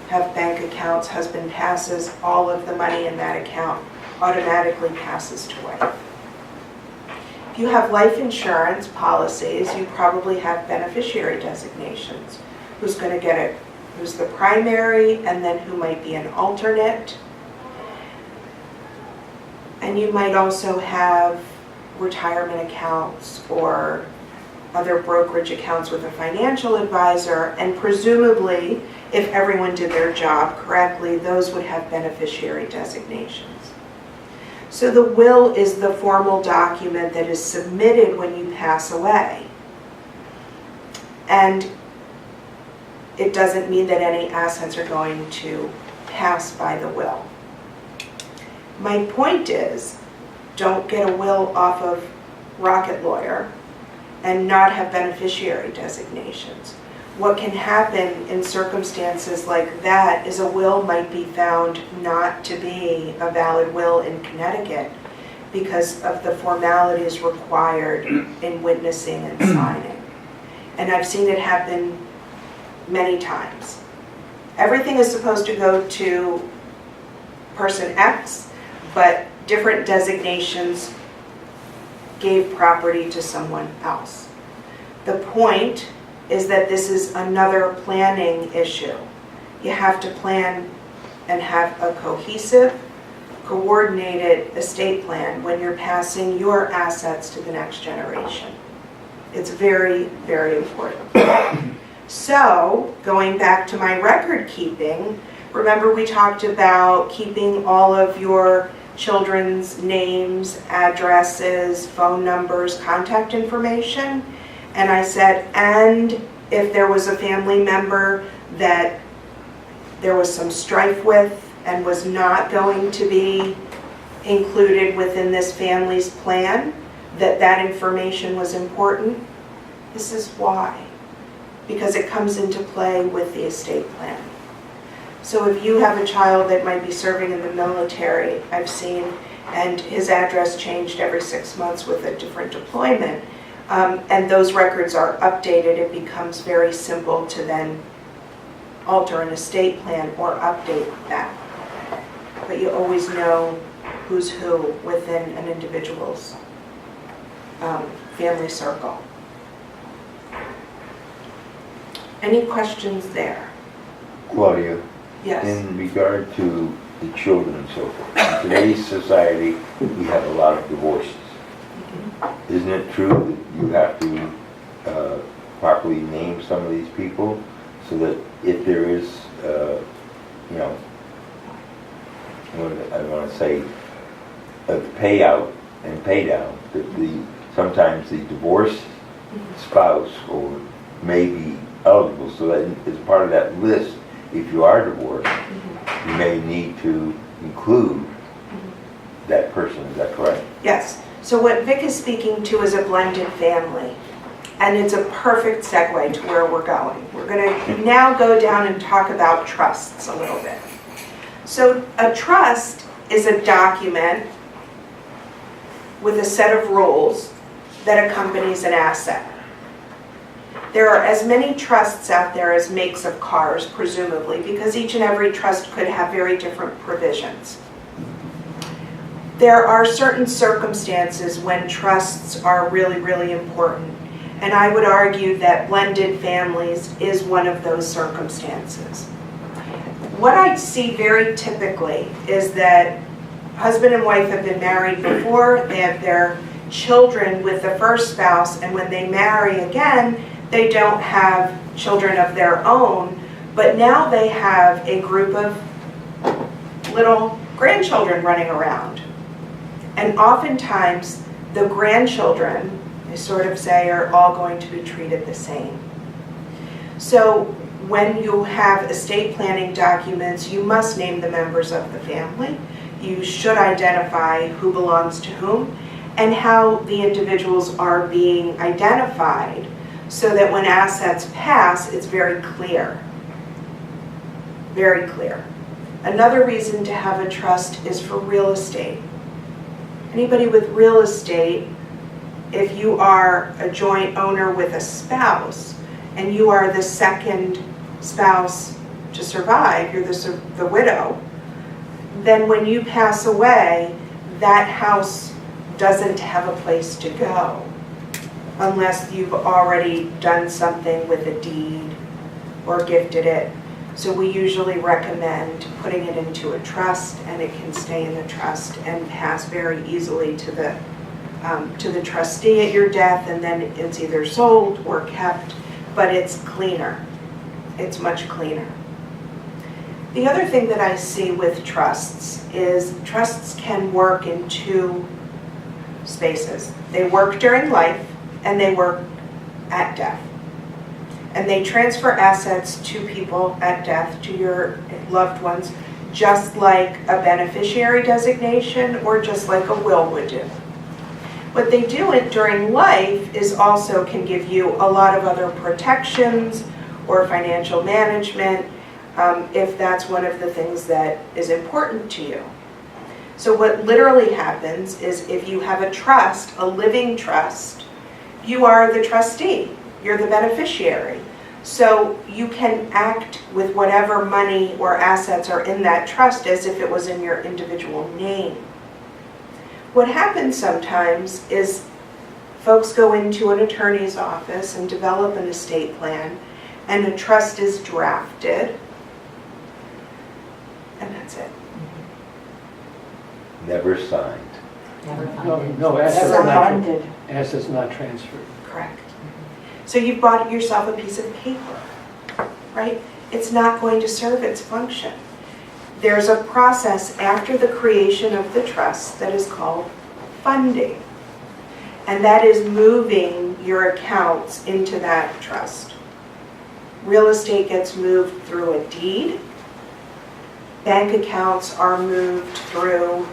have bank accounts. Husband passes, all of the money in that account automatically passes to wife. If you have life insurance policies, you probably have beneficiary designations. Who's going to get it? Who's the primary, and then who might be an alternate. And you might also have retirement accounts or other brokerage accounts with a financial advisor, and presumably, if everyone did their job correctly, those would have beneficiary designations. So the will is the formal document that is submitted when you pass away. And it doesn't mean that any assets are going to pass by the will. My point is, don't get a will off of Rocket Lawyer and not have beneficiary designations. what can happen in circumstances like that is a will might be found not to be a valid will in Connecticut because of the formalities required in witnessing and signing. And I've seen it happen many times. Everything is supposed to go to person X, but different designations gave property to someone else. The point is that this is another planning issue. You have to plan and have a cohesive, coordinated estate plan when you're passing your assets to the next generation. It's very, very important. So, going back to my record keeping, remember we talked about keeping all of your children's names, addresses, phone numbers, contact information? And I said, and if there was a family member that there was some strife with and was not going to be included within this family's plan, that information was important. This is why. Because it comes into play with the estate plan. So if you have a child that might be serving in the military, I've seen, and his address changed every 6 months with a different deployment, and those records are updated, it becomes very simple to then alter an estate plan or update that. But you always know who's who within an individual's family circle. Any questions there? Claudia, Yes. in regard to the children and so forth, in today's society, we have a lot of divorces. Isn't it true that you have to properly name some of these people so that if there is, I want to say, a payout and pay down, that sometimes the divorced spouse or may be eligible, so that as part of that list, if you are divorced, you may need to include that person. Is that correct? Yes. So what Vic is speaking to is a blended family. And it's a perfect segue to where we're going. We're going to now go down and talk about trusts a little bit. So a trust is a document with a set of rules that accompanies an asset. There are as many trusts out there as makes of cars, presumably, because each and every trust could have very different provisions. There are certain circumstances when trusts are really, really important. And I would argue that blended families is one of those circumstances. What I see very typically is that husband and wife have been married before, they have their children with the first spouse, and when they marry again, they don't have children of their own, but now they have a group of little grandchildren running around. And oftentimes, the grandchildren, they sort of say, are all going to be treated the same. So when you have estate planning documents, you must name the members of the family. You should identify who belongs to whom and how the individuals are being identified so that when assets pass, it's very clear. Very clear. Another reason to have a trust is for real estate. Anybody with real estate, if you are a joint owner with a spouse and you are the second spouse to survive, you're the widow, then when you pass away, that house doesn't have a place to go unless you've already done something with a deed or gifted it. So we usually recommend putting it into a trust, and it can stay in the trust and pass very easily to the trustee at your death, and then it's either sold or kept, but it's cleaner. It's much cleaner. The other thing that I see with trusts is trusts can work in two spaces. They work during life and they work at death. And they transfer assets to people at death, to your loved ones, just like a beneficiary designation or just like a will would do. What they do during life is also can give you a lot of other protections or financial management, if that's one of the things that is important to you. So what literally happens is if you have a trust, a living trust, you are the trustee, you're the beneficiary. So you can act with whatever money or assets are in that trust as if it was in your individual name. What happens sometimes is folks go into an attorney's office and develop an estate plan, and a trust is drafted, and that's it. Never signed. Never No, funded. no, Funded. assets not transferred. Correct. So you've bought yourself a piece of paper, right? It's not going to serve its function. There's a process after the creation of the trust that is called funding. And that is moving your accounts into that trust. Real estate gets moved through a deed. Bank accounts are moved through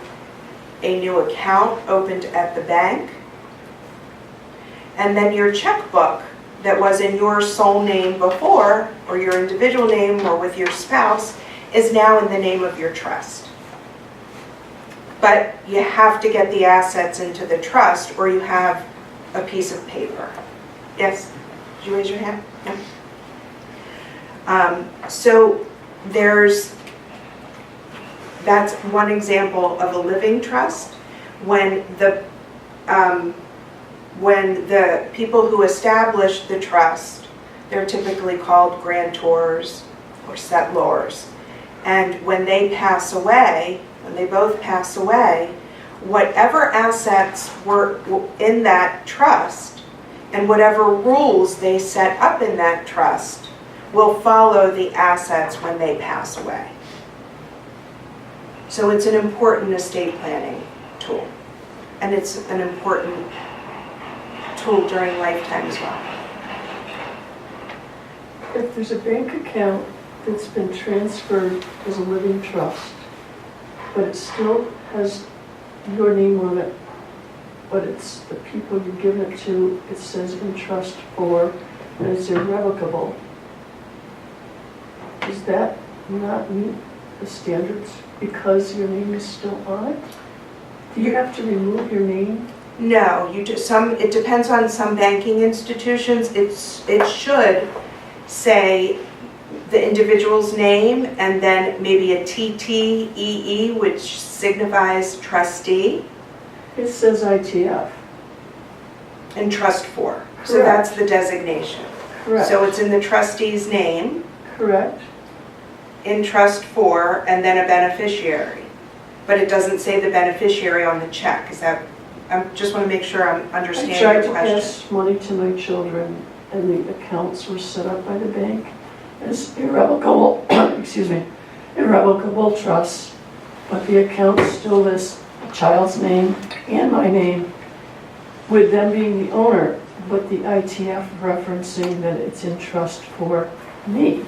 a new account opened at the bank. And then your checkbook that was in your sole name before, or your individual name, or with your spouse, is now in the name of your trust. But you have to get the assets into the trust, or you have a piece of paper. Yes? Did you raise your hand? No? So that's one example of a living trust. When the people who establish the trust, they're typically called grantors or settlors. And when they pass away, when they both pass away, whatever assets were in that trust and whatever rules they set up in that trust will follow the assets when they pass away. So it's an important estate planning tool. And it's an important tool during lifetime as well. If there's a bank account that's been transferred as a living trust, but it still has your name on it, but it's the people you've given it to, it says in trust for, and it's irrevocable, does that not meet the standards because your name is still on it? Do you have to remove your name? No, it depends on some banking institutions. It should say the individual's name and then maybe a TTEE, which signifies trustee, It says ITF. and trust for. So that's the designation. Correct. So it's in the trustee's name, Correct. in trust for, and then a beneficiary. But it doesn't say the beneficiary on the check. Is that, I just want to make sure I'm I understanding tried your to question. pass money to my children, and the accounts were set up by the bank as irrevocable, excuse me, irrevocable trusts, but the account still lists the child's name and my name, with them being the owner, but the ITF referencing that it's in trust for me.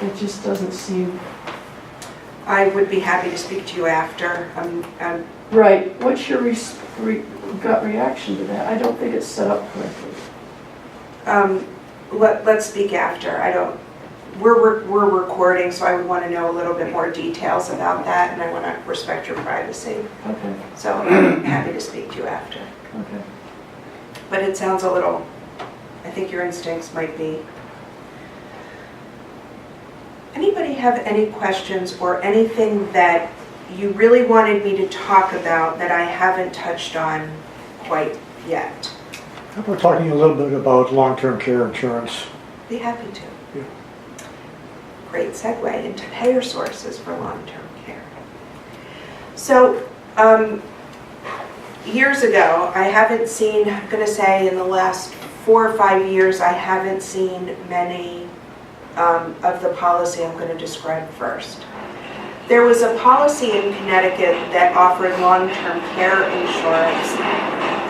It just doesn't seem I would be happy to speak to you after. right. What's your gut reaction to that? I don't think it's set up correctly. Let's speak after. We're recording, so I would want to know a little bit more details about that, and I want to respect your privacy. Okay, So I'm happy to speak to you after. okay. But it sounds a little, I think your instincts might be. Anybody have any questions or anything that you really wanted me to talk about that I haven't touched on quite yet? How about talking a little bit about long-term care insurance? Be happy to. Yeah. Great segue into payer sources for long-term care. So, years ago, I haven't seen, I'm going to say in the last 4 or 5 years, I haven't seen many of the policy I'm going to describe first. There was a policy in Connecticut that offered long-term care insurance,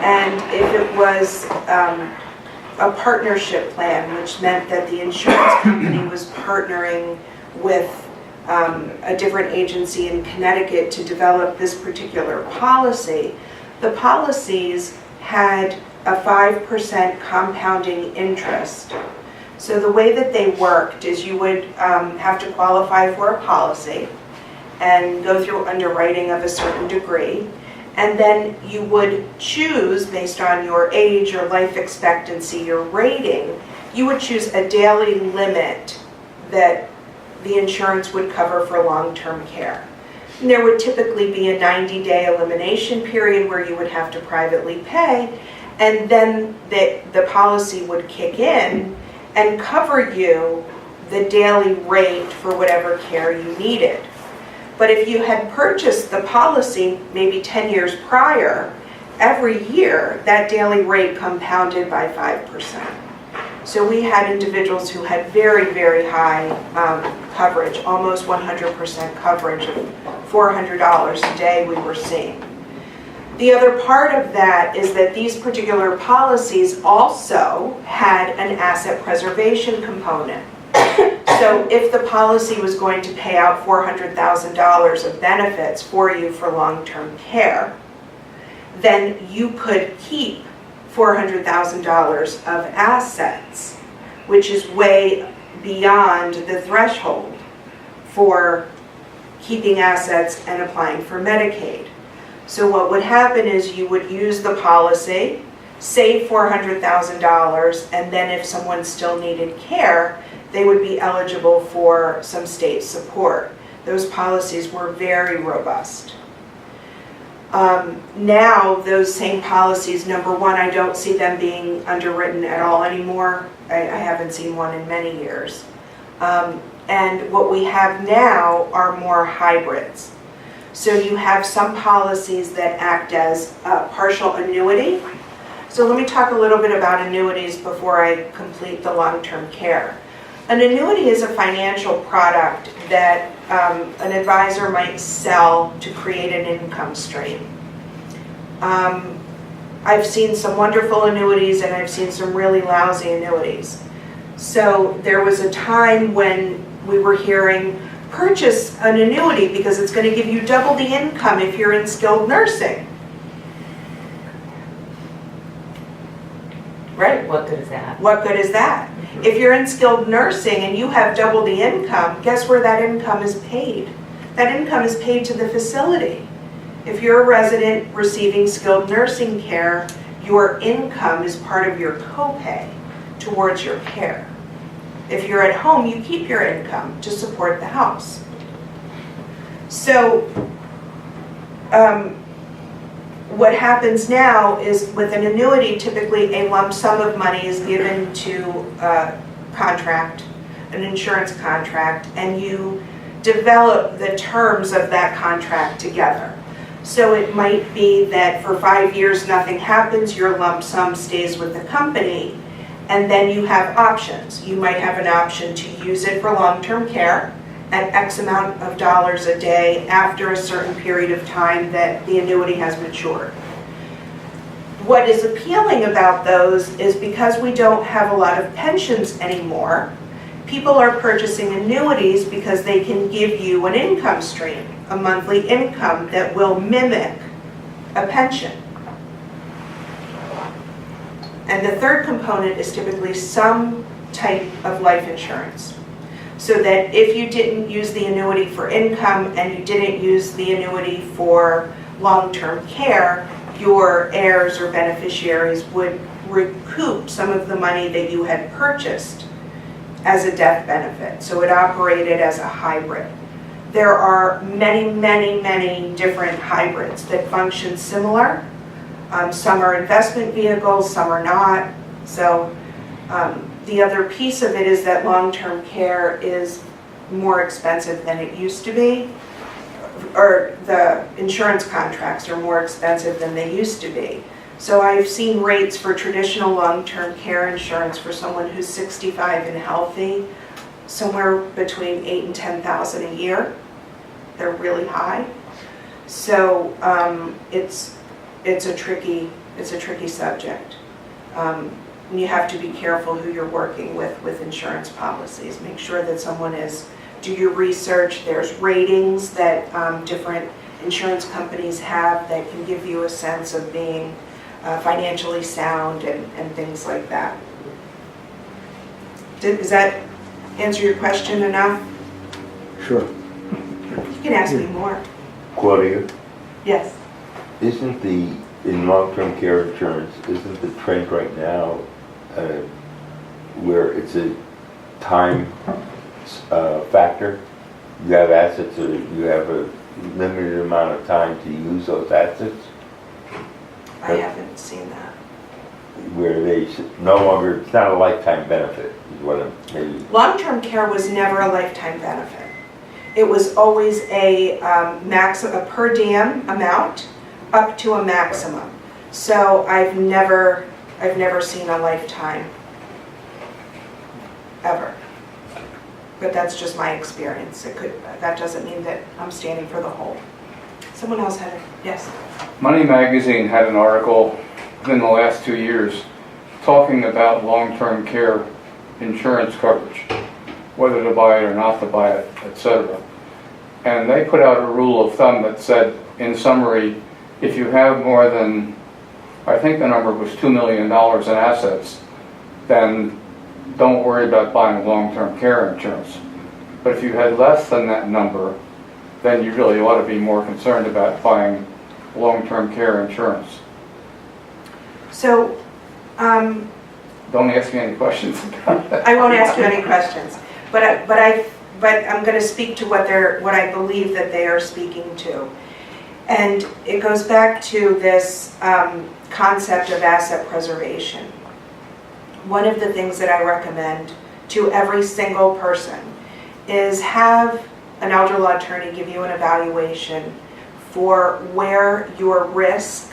and if it was a partnership plan, which meant that the insurance company was partnering with a different agency in Connecticut to develop this particular policy, the policies had a 5% compounding interest So the way that they worked is you would have to qualify for a policy and go through underwriting of a certain degree, and then you would choose, based on your age, your life expectancy, your rating, you would choose a daily limit that the insurance would cover for long-term care. And there would typically be a 90-day elimination period where you would have to privately pay, and then the policy would kick in and cover you the daily rate for whatever care you needed. But if you had purchased the policy maybe 10 years prior, every year that daily rate compounded by 5%. So we had individuals who had very, very high coverage, almost 100% coverage of $400 a day we were seeing. The other part of that is that these particular policies also had an asset preservation component. So if the policy was going to pay out $400,000 of benefits for you for long-term care, then you could keep $400,000 of assets, which is way beyond the threshold for keeping assets and applying for Medicaid. So what would happen is you would use the policy, save $400,000, and then if someone still needed care, they would be eligible for some state support. Those policies were very robust. Now, those same policies, number one, I don't see them being underwritten at all anymore. I haven't seen one in many years. And what we have now are more hybrids. So you have some policies that act as a partial annuity. So let me talk a little bit about annuities before I complete the long-term care. An annuity is a financial product that an advisor might sell to create an income stream. I've seen some wonderful annuities and I've seen some really lousy annuities. So there was a time when we were hearing, purchase an annuity because it's going to give you double the income if you're in skilled nursing. Right? What good is that? What good is that? If you're in skilled nursing and you have double the income, guess where that income is paid? That income is paid to the facility. If you're a resident receiving skilled nursing care, your income is part of your copay towards your care. If you're at home, you keep your income to support the house. So what happens now is with an annuity, typically a lump sum of money is given to a contract, an insurance contract, and you develop the terms of that contract together. So it might be that for 5 years nothing happens, your lump sum stays with the company, and then you have options. You might have an option to use it for long-term care at X amount of dollars a day after a certain period of time that the annuity has matured. What is appealing about those is because we don't have a lot of pensions anymore, people are purchasing annuities because they can give you an income stream, a monthly income that will mimic a pension. And the third component is typically some type of life insurance. So that if you didn't use the annuity for income and you didn't use the annuity for long-term care, your heirs or beneficiaries would recoup some of the money that you had purchased as a death benefit. So it operated as a hybrid. There are many, many, many different hybrids that function similar. Some are investment vehicles, some are not. So the other piece of it is that long-term care is more expensive than it used to be, or the insurance contracts are more expensive than they used to be. So I've seen rates for traditional long-term care insurance for someone who's 65 and healthy, somewhere between $8,000 and $10,000 a year. They're really high. So it's a tricky subject. And you have to be careful who you're working with insurance policies. Make sure that someone do your research. There's ratings that different insurance companies have that can give you a sense of being financially sound and things like that. Does that answer your question enough? Sure. You can ask me more. Claudia, Yes. isn't in long-term care insurance, isn't the trend right now where it's a time factor? You have assets, or you have a limited amount of time to use those assets, I haven't seen that. where they no longer, it's not a lifetime benefit, is what I'm maybe. Long-term care was never a lifetime benefit. It was always a a per diem amount up to a maximum. So I've never seen a lifetime, ever. But that's just my experience. That doesn't mean that I'm standing for the whole. Someone else had it, yes? Money Magazine had an article within the last 2 years talking about long-term care insurance coverage, whether to buy it or not to buy it, etc. And they put out a rule of thumb that said, in summary, if you have more than, I think the number was $2 million in assets, then don't worry about buying long-term care insurance. But if you had less than that number, then you really ought to be more concerned about buying long-term care insurance. So, Don't ask me any questions about that. I won't ask you any questions, but I'm going to speak to what I believe that they are speaking to. And it goes back to this concept of asset preservation. One of the things that I recommend to every single person is have an elder law attorney give you an evaluation for where your risk,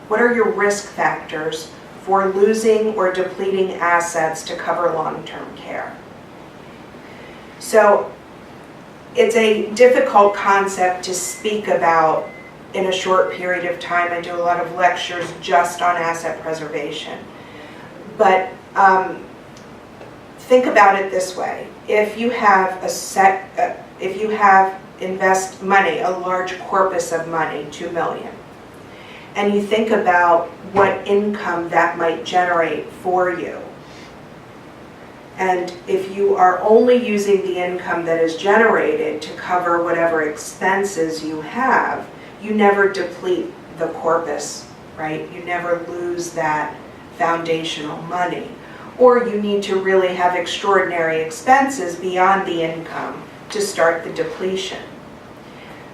what are your risk factors for losing or depleting assets to cover long-term care. So it's a difficult concept to speak about in a short period of time. I do a lot of lectures just on asset preservation. But think about it this way. If you have invest money, a large corpus of money, $2 million, and you think about what income that might generate for you, and if you are only using the income that is generated to cover whatever expenses you have, you never deplete the corpus, right? You never lose that foundational money. Or you need to really have extraordinary expenses beyond the income to start the depletion.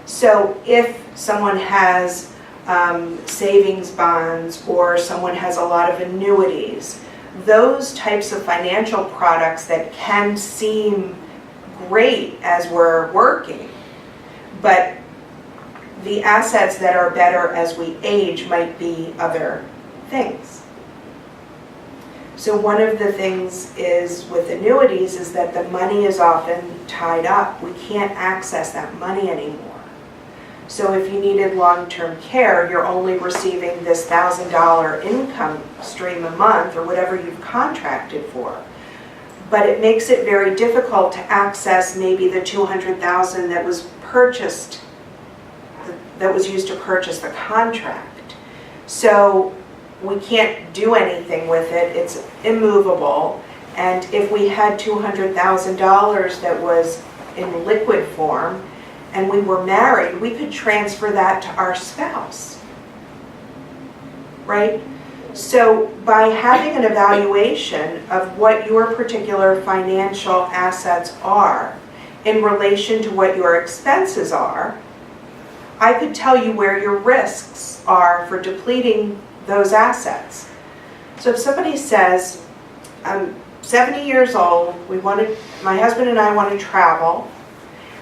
So if someone has savings bonds, or someone has a lot of annuities, those types of financial products that can seem great as we're working, but the assets that are better as we age might be other things. So one of the things is with annuities is that the money is often tied up. We can't access that money anymore. So if you needed long-term care, you're only receiving this $1,000 income stream a month or whatever you've contracted for. But it makes it very difficult to access maybe the $200,000 that was purchased, that was used to purchase the contract. So we can't do anything with it. It's immovable. And if we had $200,000 that was in liquid form, and we were married, we could transfer that to our spouse, right? So by having an evaluation of what your particular financial assets are in relation to what your expenses are, I could tell you where your risks are for depleting those assets. So if somebody says, I'm 70 years old, my husband and I want to travel,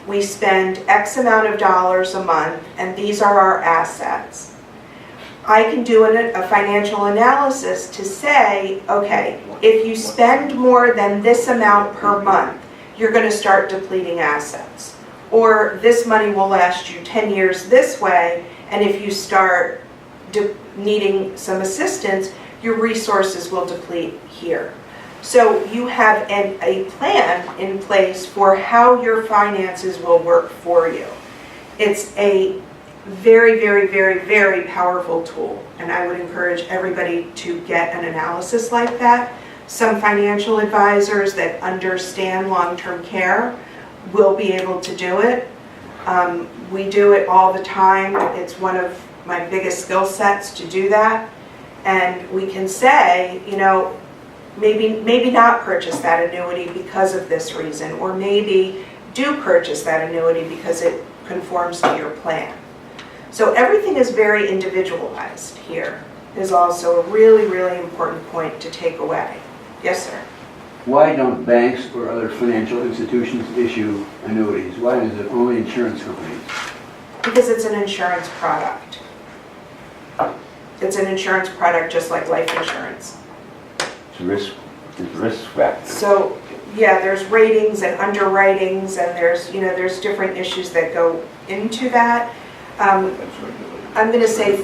we spend X amount of dollars a month, and these are our assets. I can do a financial analysis to say, okay, if you spend more than this amount per month, you're going to start depleting assets. Or this money will last you 10 years this way, and if you start needing some assistance, your resources will deplete here. So you have a plan in place for how your finances will work for you. It's a very, very, very, very powerful tool, and I would encourage everybody to get an analysis like that Some financial advisors that understand long-term care will be able to do it. We do it all the time. It's one of my biggest skill sets to do that. And we can say, you know, maybe not purchase that annuity because of this reason, or maybe do purchase that annuity because it conforms to your plan. So everything is very individualized here, is also a really, really important point to take away. Yes, sir? Why don't banks or other financial institutions issue annuities? Why is it only insurance companies? Because it's an insurance product. It's an insurance product just like life insurance. It's risk factor. So, yeah, there's ratings and underwritings, and there's different issues that go into that. I'm going to say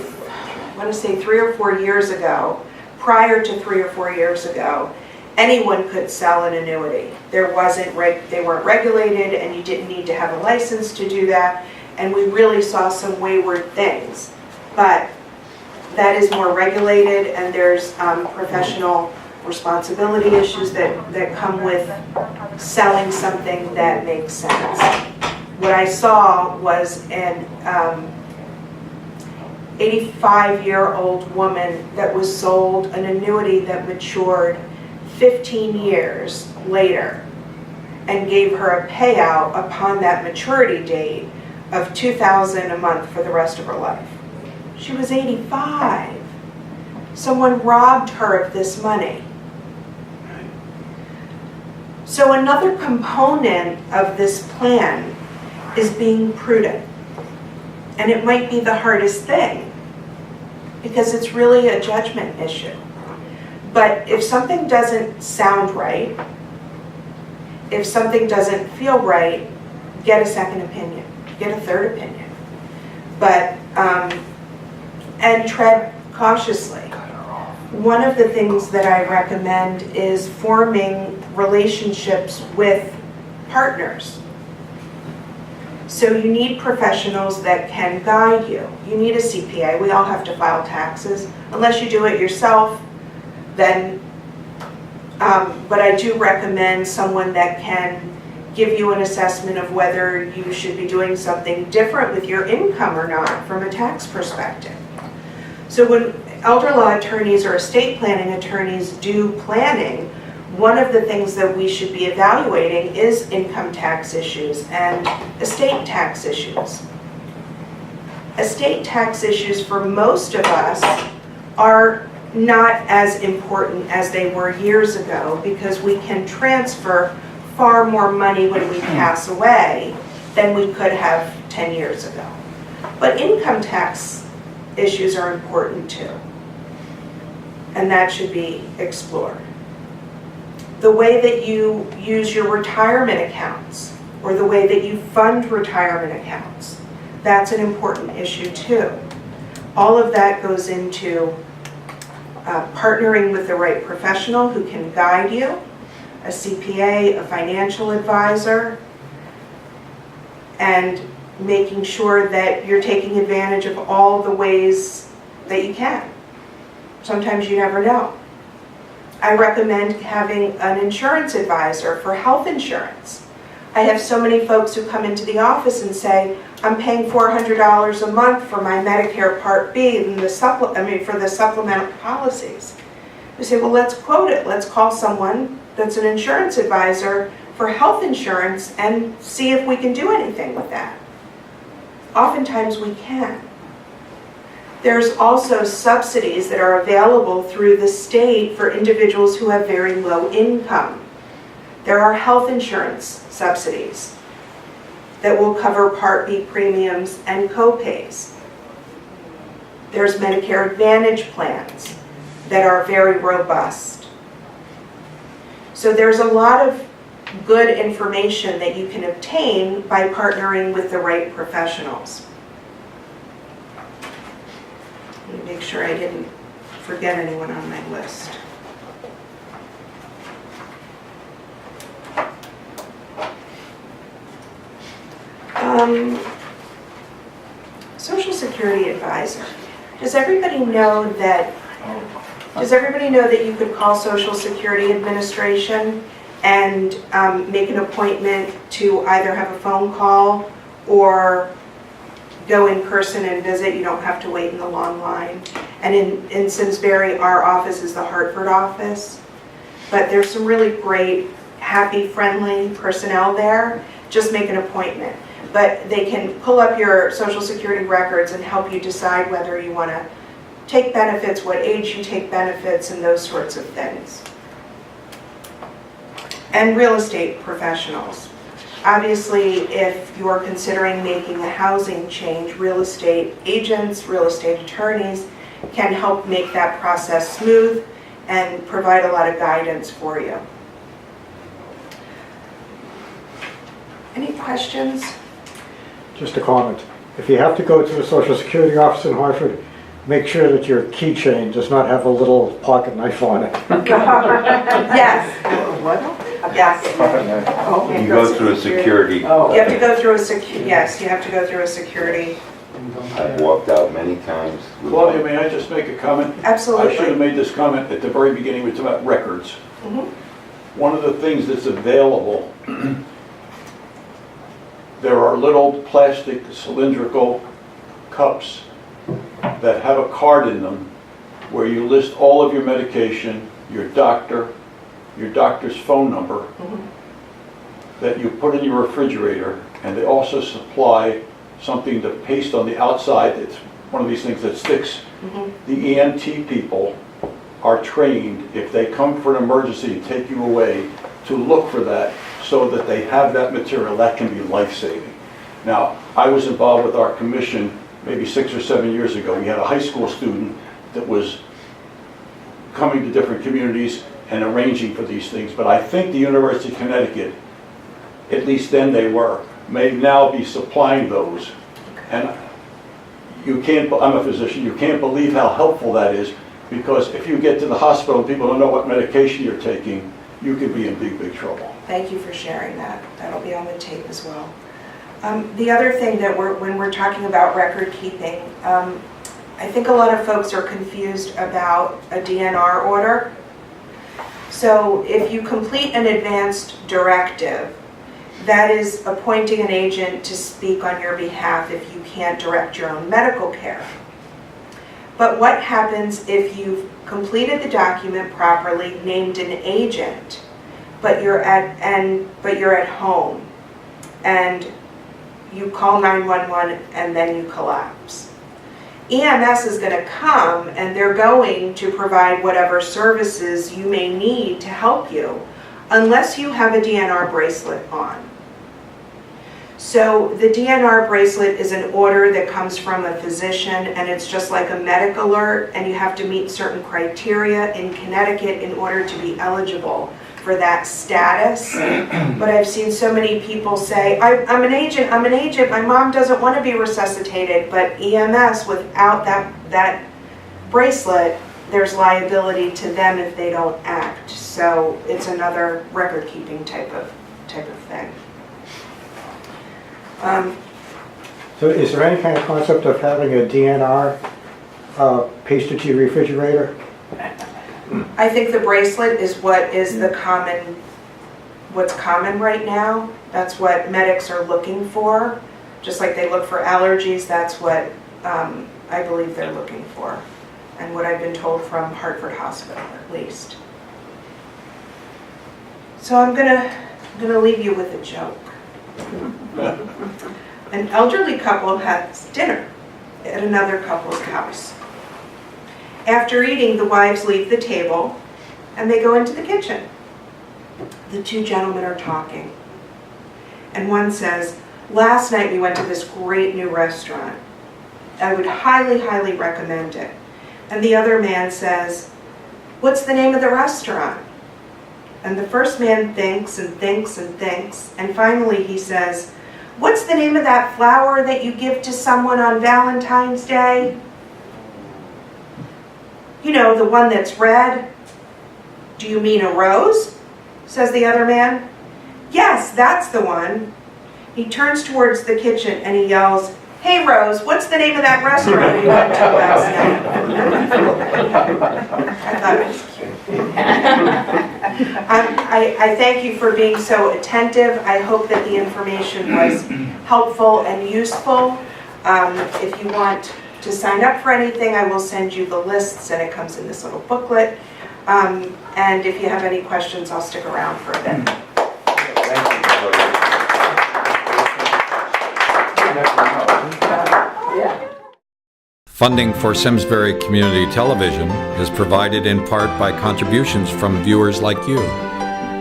3 or 4 years ago, prior to 3 or 4 years ago, anyone could sell an annuity. They weren't regulated, and you didn't need to have a license to do that, and we really saw some wayward things. But that is more regulated, and there's professional responsibility issues that come with selling something that makes sense. What I saw was an 85-year-old woman that was sold an annuity that matured 15 years later and gave her a payout upon that maturity date of $2,000 a month for the rest of her life. She was 85. Someone robbed her of this money. So another component of this plan is being prudent. And it might be the hardest thing because it's really a judgment issue. But if something doesn't sound right, if something doesn't feel right, get a second opinion, get a third opinion. But, and tread cautiously. One of the things that I recommend is forming relationships with partners. So you need professionals that can guide you. You need a CPA. We all have to file taxes. Unless you do it yourself, then, but I do recommend someone that can give you an assessment of whether you should be doing something different with your income or not from a tax perspective. So when elder law attorneys or estate planning attorneys do planning, one of the things that we should be evaluating is income tax issues and estate tax issues. Estate tax issues for most of us are not as important as they were years ago because we can transfer far more money when we pass away than we could have 10 years ago. But income tax issues are important too, and that should be explored. The way that you use your retirement accounts or the way that you fund retirement accounts, that's an important issue too. All of that goes into partnering with the right professional who can guide you, a CPA, a financial advisor, and making sure that you're taking advantage of all the ways that you can. Sometimes you never know. I recommend having an insurance advisor for health insurance. I have so many folks who come into the office and say, I'm paying $400 a month for my Medicare Part B and for the supplemental policies. We say, well, let's quote it. Let's call someone that's an insurance advisor for health insurance and see if we can do anything with that. Oftentimes we can. There's also subsidies that are available through the state for individuals who have very low income. There are health insurance subsidies that will cover Part B premiums and co-pays. There's Medicare Advantage plans that are very robust. So there's a lot of good information that you can obtain by partnering with the right professionals. Let me make sure I didn't forget anyone on my list. Social Security advisor. Does everybody know that Does everybody know that you could call Social Security Administration and make an appointment to either have a phone call or go in person and visit? You don't have to wait in the long line. And in Simsbury, our office is the Hartford office. But there's some really great, happy, friendly personnel there. Just make an appointment. But they can pull up your Social Security records and help you decide whether you want to take benefits, what age you take benefits, and those sorts of things. And real estate professionals. Obviously, if you're considering making a housing change, real estate agents, real estate attorneys can help make that process smooth and provide a lot of guidance for you. Any questions? Just a comment. If you have to go to the Social Security office in Hartford, make sure that your keychain does not have a little pocket knife on it. Yes. Yes. You go through a security. You have to go through yes, you have to go through a security. I've walked out many times. Claudia, may I just make a comment? Absolutely. I should have made this comment at the very beginning, which is about records. Mhm. One of the things that's available, there are little plastic cylindrical cups that have a card in them where you list all of your medication, your doctor's phone number that you put in your refrigerator, and they also supply something to paste on the outside. It's one of these things that sticks. The EMT people are trained, if they come for an emergency and take you away, to look for that so that they have that material. That can be life-saving. Now, I was involved with our commission maybe 6 or 7 years ago. We had a high school student that was coming to different communities and arranging for these things. But I think the University of Connecticut, at least then they were, may now be supplying those. And you can't, I'm a physician, you can't believe how helpful that is, because if you get to the hospital and people don't know what medication you're taking, you could be in big, big trouble. Thank you for sharing that. That'll be on the tape as well. The other thing that when we're talking about record keeping, I think a lot of folks are confused about a DNR order. So if you complete an advanced directive, that is appointing an agent to speak on your behalf if you can't direct your own medical care. But what happens if you've completed the document properly, named an agent, but you're at home and you call 911 and then you collapse? EMS is going to come and they're going to provide whatever services you may need to help you, unless you have a DNR bracelet on. So the DNR bracelet is an order that comes from a physician, and it's just like a medic alert, and you have to meet certain criteria in Connecticut in order to be eligible for that status. But I've seen so many people say, I'm an agent, my mom doesn't want to be resuscitated, but EMS, without that bracelet, there's liability to them if they don't act. So it's another record-keeping type of thing. So is there any kind of concept of having a DNR pasted to your refrigerator? I think the bracelet is what's common right now. That's what medics are looking for. Just like they look for allergies, that's what I believe they're looking for. And what I've been told from Hartford Hospital, at least. So I'm gonna leave you with a joke. An elderly couple has dinner at another couple's house. After eating, the wives leave the table and they go into the kitchen. The two gentlemen are talking. And one says, "Last night we went to this great new restaurant. I would highly, highly recommend it." And the other man says, "What's the name of the restaurant?" And the first man thinks and thinks and thinks, and finally he says, "What's the name of that flower that you give to someone on Valentine's Day?" "You know, the one that's red." "Do you mean a rose?" says the other man. "Yes, that's the one." He turns towards the kitchen and he yells, hey Rose, what's the name of that restaurant we went to last night? I thought it was cute. I thank you for being so attentive. I hope that the information was helpful and useful. If you want to sign up for anything, I will send you the lists, and it comes in this little booklet. And if you have any questions, I'll stick around for a bit. Funding for Simsbury Community Television is provided in part by contributions from viewers like you.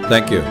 Thank you.